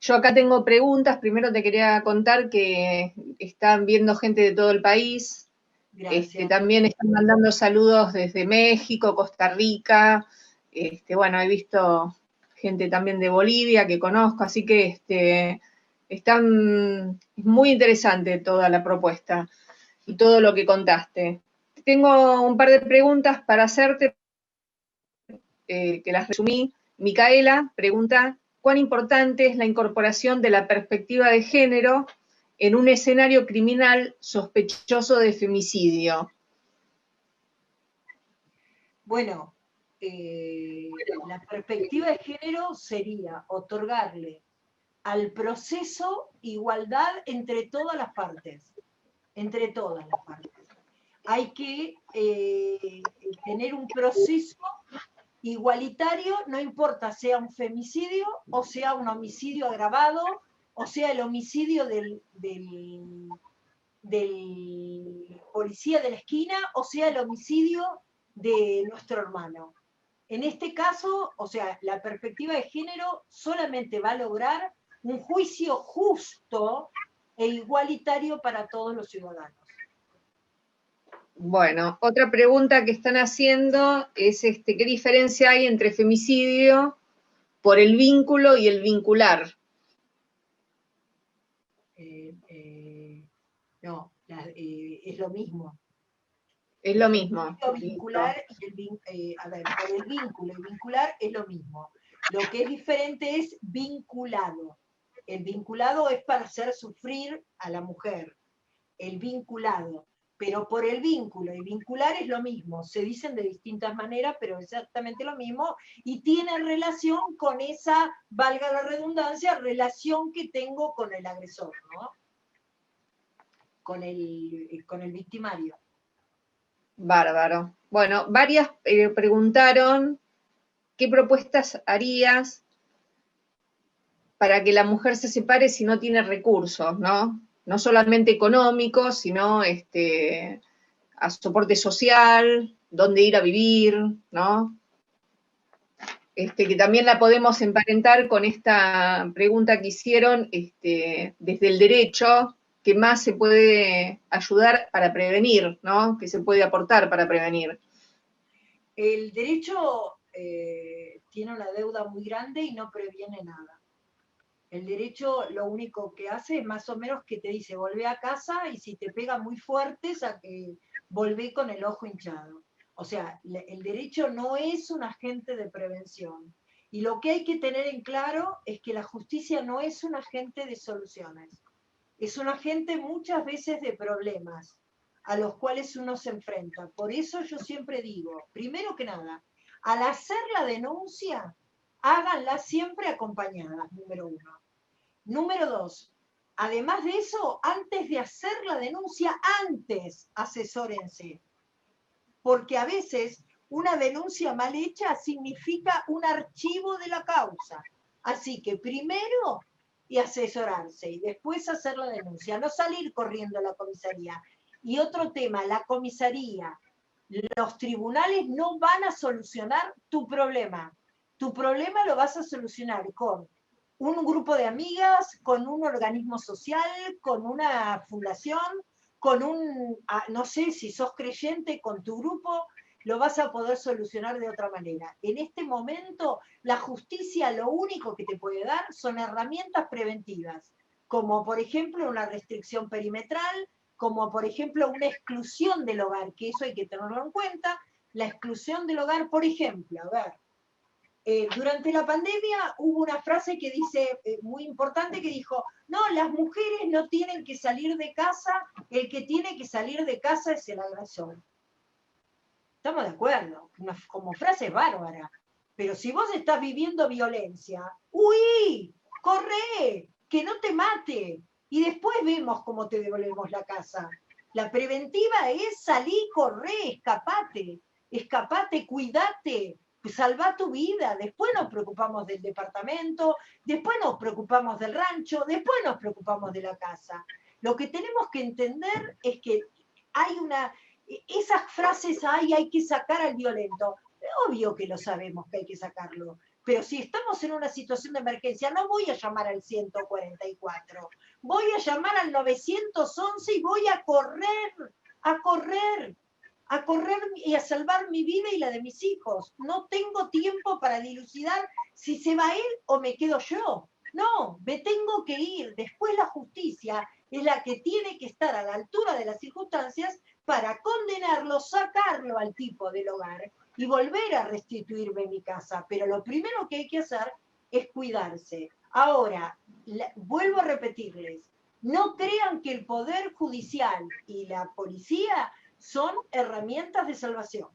Yo acá tengo preguntas. Primero te quería contar que están viendo gente de todo el país. Gracias. También están mandando saludos desde México, Costa Rica. Bueno, he visto gente también de Bolivia que conozco, así que es muy interesante toda la propuesta y todo lo que contaste. Tengo un par de preguntas para hacerte, que las resumí. Micaela pregunta: ¿cuán importante es la incorporación de la perspectiva de género en un escenario criminal sospechoso de femicidio? Bueno, la perspectiva de género sería otorgarle al proceso igualdad entre todas las partes, entre todas las partes. Hay que tener un proceso igualitario, no importa sea un femicidio o sea un homicidio agravado o sea el homicidio del policía de la esquina o sea el homicidio de nuestro hermano. En este caso, o sea, la perspectiva de género solamente va a lograr un juicio justo e igualitario para todos los ciudadanos. Bueno, otra pregunta que están haciendo es ¿qué diferencia hay entre femicidio por el vínculo y el vincular? No, es lo mismo. Es lo mismo. Vincular y a ver, por el vínculo y vincular es lo mismo. Lo que es diferente es vinculado. El vinculado es para hacer sufrir a la mujer. El vinculado. Pero por el vínculo y vincular es lo mismo. Se dicen de distintas maneras, pero exactamente lo mismo. Y tiene relación con esa, valga la redundancia, relación que tengo con el agresor, ¿no? Con el victimario. Bárbaro. Bueno, varias preguntaron qué propuestas harías para que la mujer se separe si no tiene recursos, ¿no? No solamente económicos, sino a soporte social, dónde ir a vivir, ¿no? Que también la podemos emparentar con esta pregunta que hicieron desde el derecho, ¿qué más se puede ayudar para prevenir, ¿no? ¿Qué se puede aportar para prevenir? El derecho tiene una deuda muy grande y no previene nada. El derecho lo único que hace es más o menos que te dice, volvé a casa y si te pega muy fuerte, volvé con el ojo hinchado. O sea, el derecho no es un agente de prevención. Y lo que hay que tener en claro es que la justicia no es un agente de soluciones. Es un agente muchas veces de problemas a los cuales uno se enfrenta. Por eso yo siempre digo, primero que nada, al hacer la denuncia, háganla siempre acompañada, número uno. Número dos, además de eso, antes de hacer la denuncia, antes asesórense. Porque a veces una denuncia mal hecha significa un archivo de la causa. Así que primero y asesorarse y después hacer la denuncia, no salir corriendo a la comisaría. Y otro tema, la comisaría, los tribunales no van a solucionar tu problema. Tu problema lo vas a solucionar con un grupo de amigas, con un organismo social, con una fundación, con no sé, si sos creyente, con tu grupo, lo vas a poder solucionar de otra manera. En este momento, la justicia lo único que te puede dar son herramientas preventivas, como por ejemplo una restricción perimetral, como por ejemplo una exclusión del hogar, que eso hay que tenerlo en cuenta. La exclusión del hogar, por ejemplo, a ver, durante la pandemia hubo una frase que dice, muy importante, que dijo, no, las mujeres no tienen que salir de casa, el que tiene que salir de casa es el agresor. Estamos de acuerdo, como frase es bárbara, pero si vos estás viviendo violencia, ¡huí! ¡Corre! ¡Que no te mate! Y después vemos cómo te devolvemos la casa. La preventiva es salir, correr, escapate, cuidate, salva tu vida. Después nos preocupamos del departamento, después nos preocupamos del rancho, después nos preocupamos de la casa. Lo que tenemos que entender es que hay esas frases hay que sacar al violento. Obvio que lo sabemos que hay que sacarlo, pero si estamos en una situación de emergencia, no voy a llamar al 144, voy a llamar al 911 y voy a correr y a salvar mi vida y la de mis hijos. No tengo tiempo para dilucidar si se va él o me quedo yo. No, me tengo que ir. Después la justicia es la que tiene que estar a la altura de las circunstancias para condenarlo, sacarlo al tipo del hogar y volver a restituirme mi casa. Pero lo primero que hay que hacer es cuidarse. Ahora, vuelvo a repetirles, no crean que el Poder Judicial y la policía son herramientas de salvación.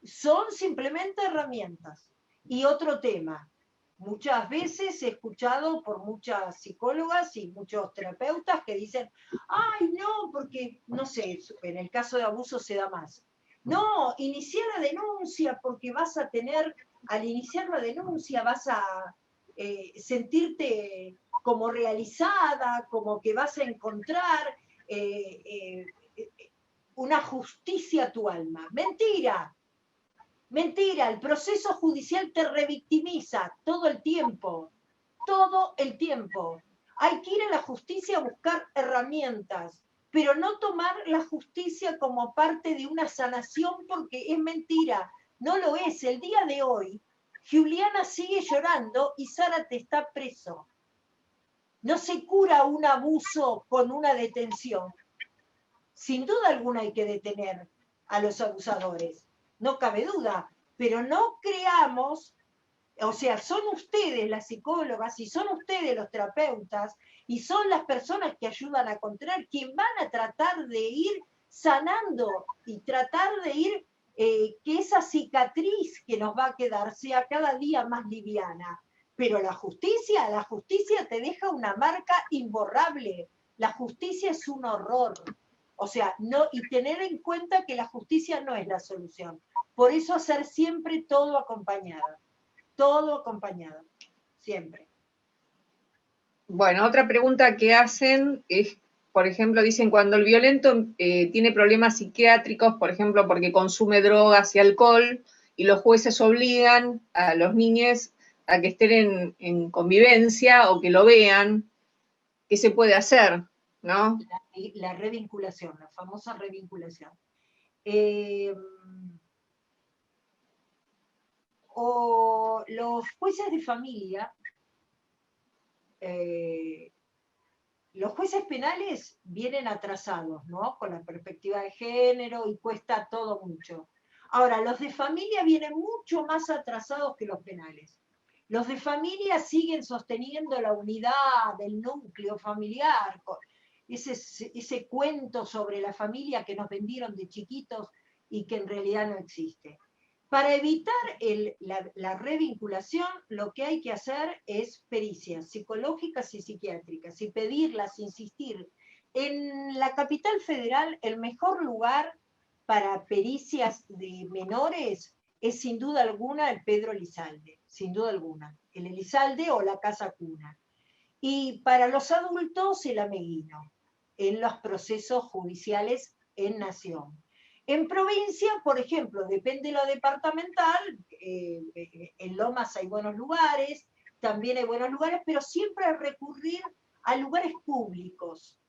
Son simplemente herramientas. Y otro tema, muchas veces he escuchado por muchas psicólogas y muchos terapeutas que dicen, ay, no, porque, no sé, en el caso de abuso se da más. No, iniciar la denuncia porque al iniciar la denuncia vas a sentirte como realizada, como que vas a encontrar una justicia a tu alma. Mentira. Mentira, el proceso judicial te revictimiza todo el tiempo. Hay que ir a la justicia a buscar herramientas, pero no tomar la justicia como parte de una sanación porque es mentira. No lo es. El día de hoy, Juliana sigue llorando y Zárate está preso. No se cura un abuso con una detención. Sin duda alguna hay que detener a los abusadores, no cabe duda, pero no creamos, o sea, son ustedes las psicólogas y son ustedes los terapeutas y son las personas que ayudan a contener, quien van a tratar de ir sanando y tratar de ir que esa cicatriz que nos va a quedar sea cada día más liviana. Pero la justicia te deja una marca imborrable. La justicia es un horror. O sea, no, y tener en cuenta que la justicia no es la solución. Por eso hacer siempre todo acompañado, siempre. Bueno, otra pregunta que hacen es, por ejemplo, dicen cuando el violento tiene problemas psiquiátricos, por ejemplo, porque consume drogas y alcohol, y los jueces obligan a los niños a que estén en convivencia o que lo vean, ¿qué se puede hacer? ¿No? La revinculación, la famosa revinculación. O los jueces de familia, los jueces penales vienen atrasados, ¿no? Con la perspectiva de género y cuesta todo mucho. Ahora, los de familia vienen mucho más atrasados que los penales. Los de familia siguen sosteniendo la unidad del núcleo familiar, ese cuento sobre la familia que nos vendieron de chiquitos y que en realidad no existe. Para evitar la revinculación, lo que hay que hacer es pericias psicológicas y psiquiátricas y pedirlas, insistir. En la capital federal, el mejor lugar para pericias de menores es sin duda alguna el Pedro Elizalde, sin duda alguna, el Elizalde o la Casa Cuna. Y para los adultos, el Ameguino, en los procesos judiciales en Nación. En provincia, por ejemplo, depende de lo departamental, en Lomas hay buenos lugares, también hay buenos lugares, pero siempre recurrir a lugares públicos,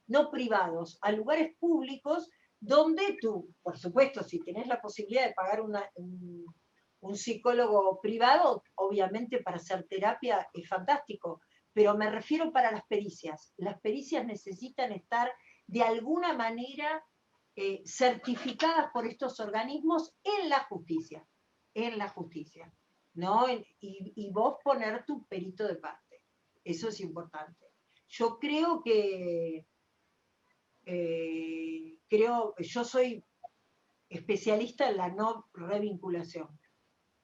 no privados, a lugares públicos donde tú, por supuesto, si tenés la posibilidad de pagar un psicólogo privado, obviamente para hacer terapia es fantástico, pero me refiero para las pericias. Las pericias necesitan estar de alguna manera certificadas por estos organismos en la justicia, ¿no? Y vos poner tu perito de parte. Eso es importante. Yo creo que, yo soy especialista en la no revinculación.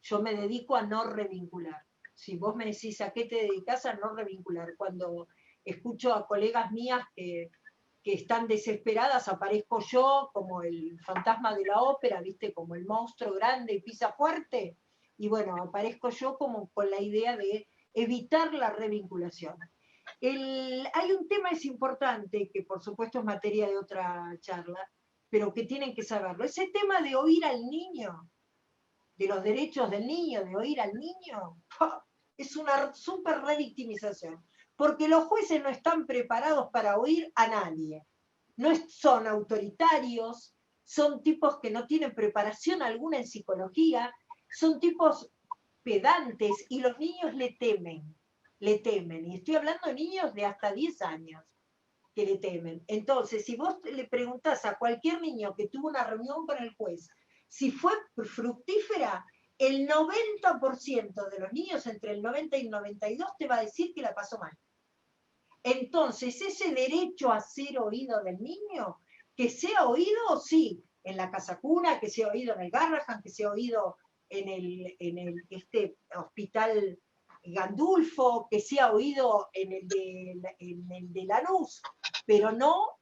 Yo me dedico a no revincular. Si vos me decís a qué te dedicas, a no revincular. Cuando escucho a colegas mías que están desesperadas, aparezco yo como el fantasma de la ópera, ¿viste? Como el monstruo grande y pisa fuerte. Y bueno, aparezco yo como con la idea de evitar la revinculación. Hay un tema es importante, que por supuesto es materia de otra charla, pero que tienen que saberlo. Ese tema de oír al niño, de los derechos del niño, de oír al niño, es una súper revictimización, porque los jueces no están preparados para oír a nadie. No son autoritarios, son tipos que no tienen preparación alguna en psicología, son tipos pedantes y los niños le temen. Y estoy hablando de niños de hasta 10 años que le temen. Entonces, si vos le preguntás a cualquier niño que tuvo una reunión con el juez si fue fructífera, el 90% de los niños entre el 90 y el 92 te va a decir que la pasó mal. Entonces, ese derecho a ser oído del niño, que sea oído, sí, en la casa cuna, que sea oído en el Garrahan, que sea oído en el hospital Gandulfo, que sea oído en el de Lanús, pero no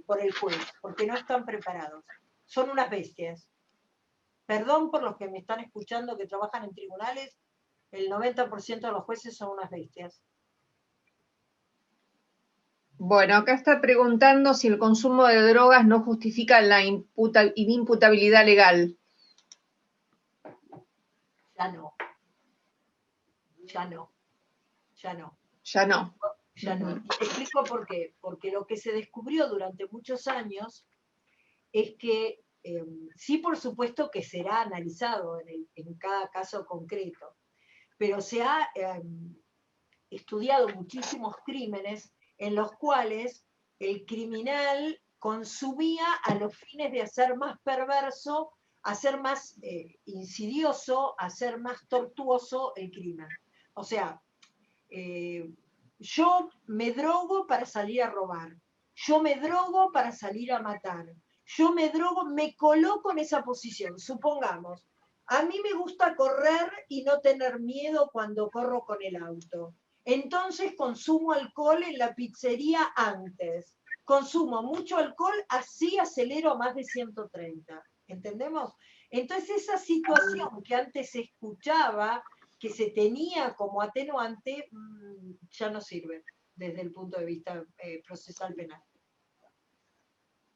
por el juez, porque no están preparados. Son unas bestias. Perdón por los que me están escuchando que trabajan en tribunales, el 90% de los jueces son unas bestias. Bueno, acá está preguntando si el consumo de drogas no justifica la inimputabilidad legal. Ya no. Ya no. Ya no. Ya no. Ya no. Y te explico por qué. Porque lo que se descubrió durante muchos años es que sí, por supuesto que será analizado en cada caso concreto, pero se ha estudiado muchísimos crímenes en los cuales el criminal consumía a los fines de hacer más perverso, hacer más insidioso, hacer más tortuoso el crimen. O sea, yo me drogo para salir a robar, yo me drogo para salir a matar, yo me drogo, me coloco en esa posición, supongamos. A mí me gusta correr y no tener miedo cuando corro con el auto. Entonces consumo alcohol en la pizzería antes. Consumo mucho alcohol, así acelero a más de 130. ¿Entendemos? Entonces esa situación que antes se escuchaba, que se tenía como atenuante, ya no sirve desde el punto de vista procesal penal.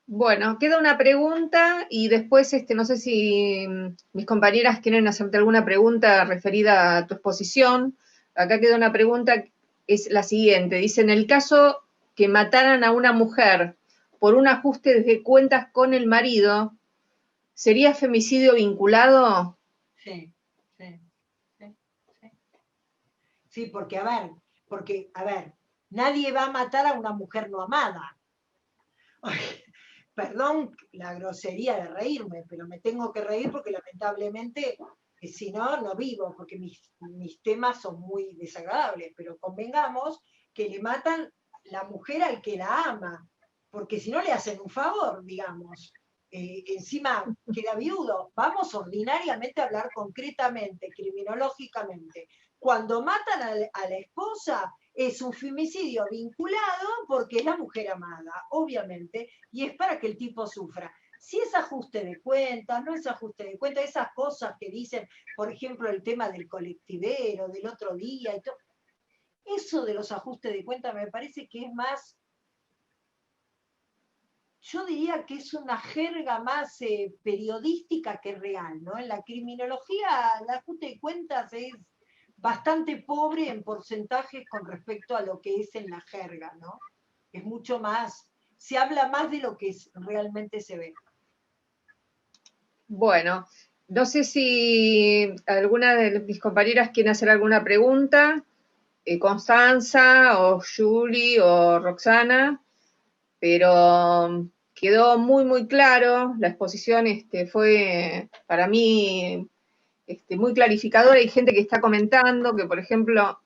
Bueno, queda una pregunta y después no sé si mis compañeras quieren hacerte alguna pregunta referida a tu exposición. Acá queda una pregunta, es la siguiente. Dice, en el caso que mataran a una mujer por un ajuste de cuentas con el marido, ¿sería femicidio vinculado? Sí, sí, sí, sí. Sí, porque a ver, nadie va a matar a una mujer no amada. Ay, perdón la grosería de reírme, pero me tengo que reír porque lamentablemente, si no, no vivo, porque mis temas son muy desagradables, pero convengamos que le matan la mujer al que la ama, porque si no le hacen un favor, digamos. Encima queda viudo. Vamos ordinariamente a hablar concretamente, criminológicamente. Cuando matan a la esposa, es un femicidio vinculado porque es la mujer amada, obviamente, y es para que el tipo sufra. Si es ajuste de cuentas, no es ajuste de cuentas, esas cosas que dicen, por ejemplo, el tema del colectivero, del otro día, y todo, eso de los ajustes de cuentas me parece que es más, yo diría que es una jerga más periodística que real, ¿no? En la criminología, el ajuste de cuentas es bastante pobre en porcentajes con respecto a lo que es en la jerga, ¿no? Es mucho más, se habla más de lo que realmente se ve. Bueno, no sé si alguna de mis compañeras quiere hacer alguna pregunta, Constanza o Julie o Roxana, pero quedó muy, muy claro, la exposición fue para mí muy clarificadora. Hay gente que está comentando que, por ejemplo,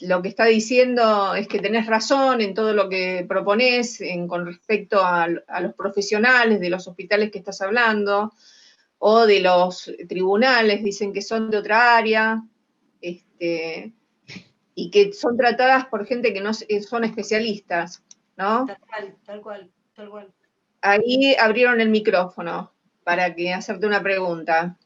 lo que está diciendo es que tenés razón en todo lo que proponés con respecto a los profesionales de los hospitales que estás hablando, o de los tribunales, dicen que son de otra área, y que son tratadas por gente que no son especialistas, ¿no? Tal cual, tal cual. Ahí abrieron el micrófono para hacerte una pregunta.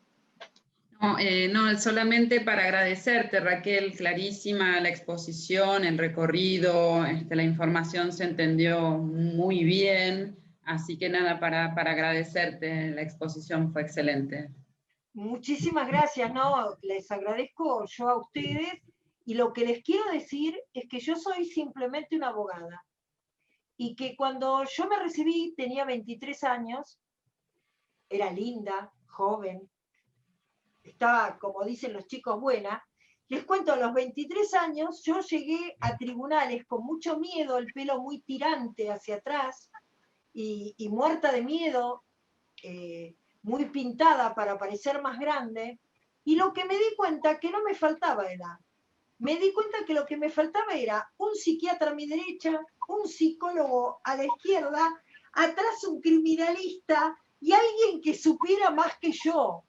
No, solamente para agradecerte, Raquel, clarísima la exposición, el recorrido, la información se entendió muy bien, así que nada, para agradecerte, la exposición fue excelente. Muchísimas gracias, ¿no? Les agradezco yo a ustedes, y lo que les quiero decir es que yo soy simplemente una abogada, y que cuando yo me recibí tenía 23 años, era linda, joven, estaba, como dicen los chicos, buena. Les cuento, a los 23 años yo llegué a tribunales con mucho miedo, el pelo muy tirante hacia atrás y muerta de miedo, muy pintada para parecer más grande, y lo que me di cuenta que no me faltaba edad. Me di cuenta que lo que me faltaba era un psiquiatra a mi derecha, un psicólogo a la izquierda, atrás un criminalista y alguien que supiera más que yo,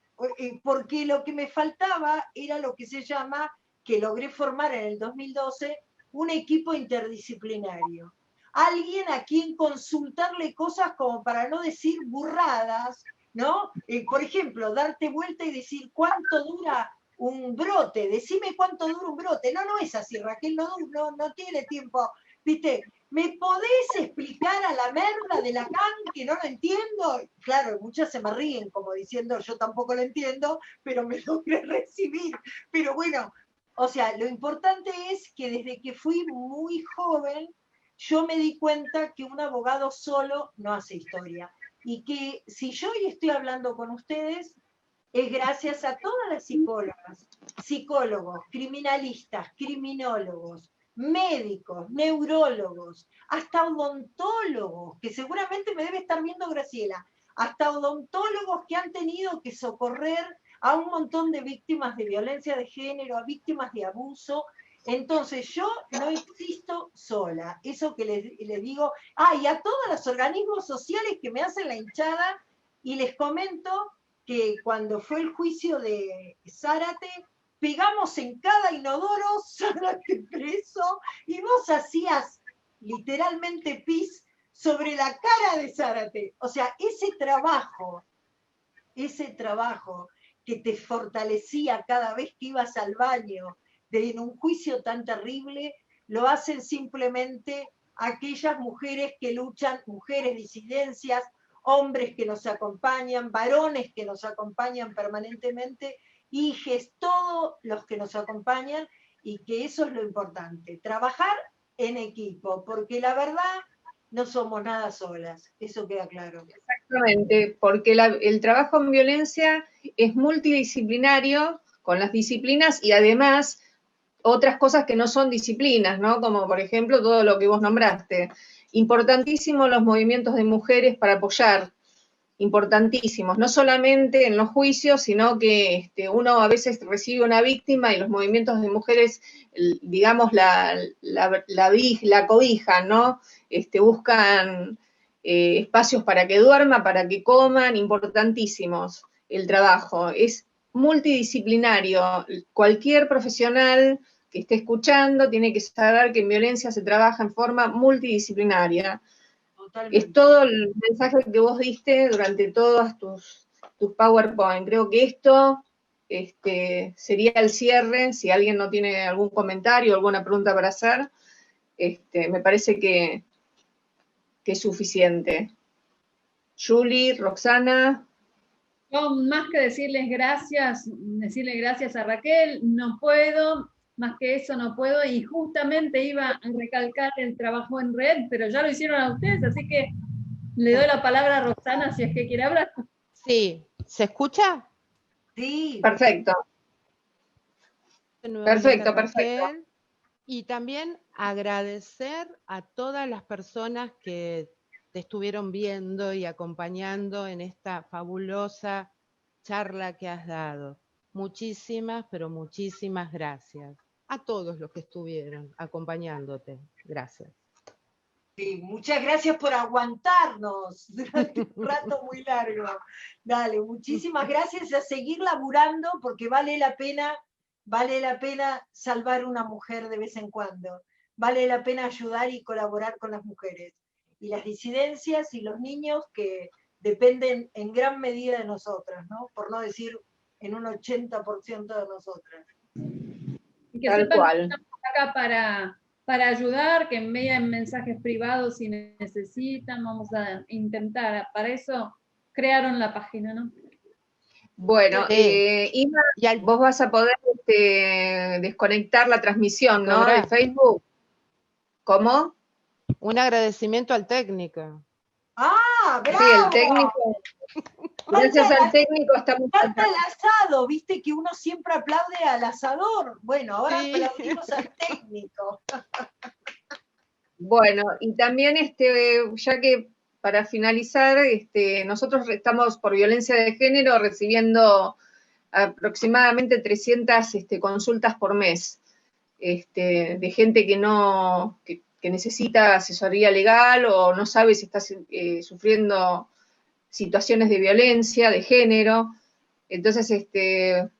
porque lo que me faltaba era lo que se llama, que logré formar en el 2012, un equipo interdisciplinario. Alguien a quien consultarle cosas como para no decir burradas, ¿no? Por ejemplo, darte vuelta y decir cuánto dura un brote, decime cuánto dura un brote. No, no es así, Raquel, no tiene tiempo. ¿Viste? ¿Me podés explicar a la merda de Lacan que no lo entiendo? Claro, muchas se me ríen como diciendo yo tampoco lo entiendo, pero me logré recibir. Pero bueno, o sea, lo importante es que desde que fui muy joven, yo me di cuenta que un abogado solo no hace historia. Y que si yo hoy estoy hablando con ustedes, es gracias a todas las psicólogas, psicólogos, criminalistas, criminólogos, médicos, neurólogos, hasta odontólogos, que seguramente me debe estar viendo Graciela, hasta odontólogos que han tenido que socorrer a un montón de víctimas de violencia de género, a víctimas de abuso. Entonces yo no existo sola, eso que les digo, y a todos los organismos sociales que me hacen la hinchada, y les comento que cuando fue el juicio de Zárate, pegamos en cada inodoro Zárate preso, y vos hacías literalmente pis sobre la cara de Zárate. O sea, ese trabajo que te fortalecía cada vez que ibas al baño, en un juicio tan terrible, lo hacen simplemente aquellas mujeres que luchan, mujeres disidencias, hombres que nos acompañan, varones que nos acompañan permanentemente, hijes, todos los que nos acompañan, y que eso es lo importante, trabajar en equipo, porque la verdad no somos nada solas, eso queda claro. Exactamente, porque el trabajo en violencia es multidisciplinario con las disciplinas y además otras cosas que no son disciplinas, ¿no? Como por ejemplo todo lo que vos nombraste. Importantísimo los movimientos de mujeres para apoyar, importantísimos, no solamente en los juicios, sino que uno a veces recibe una víctima y los movimientos de mujeres, digamos, la cobijan, ¿no? Buscan espacios para que duerma, para que coman, importantísimos el trabajo. Es multidisciplinario. Cualquier profesional que esté escuchando tiene que saber que en violencia se trabaja en forma multidisciplinaria. Totalmente. Es todo el mensaje que vos diste durante todos tus PowerPoint. Creo que esto sería el cierre. Si alguien no tiene algún comentario o alguna pregunta para hacer, me parece que es suficiente. Julie, Roxana. No, más que decirle gracias a Raquel, no puedo, más que eso no puedo, y justamente iba a recalcar el trabajo en red, pero ya lo hicieron a ustedes, así que le doy la palabra a Roxana si es que quiere hablar. Sí, ¿se escucha? Sí. Perfecto. Perfecto, perfecto. Y también agradecer a todas las personas que te estuvieron viendo y acompañando en esta fabulosa charla que has dado. Muchísimas, pero muchísimas gracias. A todos los que estuvieron acompañándote. Gracias. Sí, muchas gracias por aguantarnos durante un rato muy largo. Dale, muchísimas gracias, a seguir laburando porque vale la pena salvar una mujer de vez en cuando. Vale la pena ayudar y colaborar con las mujeres. Y las disidencias y los niños que dependen en gran medida de nosotras, ¿no? Por no decir en un 80% de nosotras. Y que Tal sepan cual. que estamos acá para ayudar, que envíen mensajes privados si necesitan, vamos a intentar. Para eso crearon la página, ¿no? Bueno, Sí. Ima, Y al- vos vas a poder desconectar la transmisión, ¿no? De Lográ. Facebook. ¿Cómo? Un agradecimiento al técnico. ¡Ah, bravo! Sí, el técnico. Gracias al técnico estamos Falta acá. el asado, viste que uno siempre aplaude al asador. Bueno, ahora Sí. aplaudimos al técnico. Bueno, y también ya que para finalizar, nosotros estamos por violencia de género recibiendo aproximadamente 300 consultas por mes, de gente que necesita asesoría legal o no sabe si está sufriendo situaciones de violencia de género. Entonces,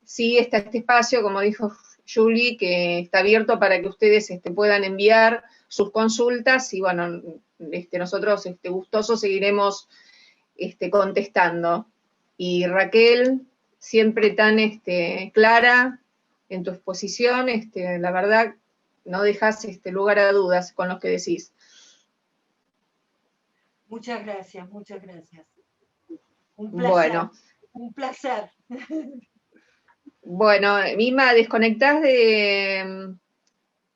sí está este espacio, como dijo Julie, que está abierto para que ustedes puedan enviar sus consultas y bueno, nosotros gustosos seguiremos contestando. Y Raquel, siempre tan clara en tu exposición, la verdad no dejas lugar a dudas con lo que decís. Muchas gracias, muchas gracias. Un placer. Bueno. Un placer. Bueno, Mima, desconectás de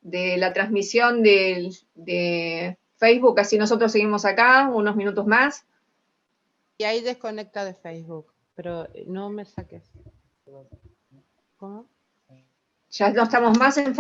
la transmisión de Facebook, así nosotros seguimos acá unos minutos más. Y ahí desconecta de Facebook, pero no me saques. ¿Cómo? Ya no estamos más en Facebook.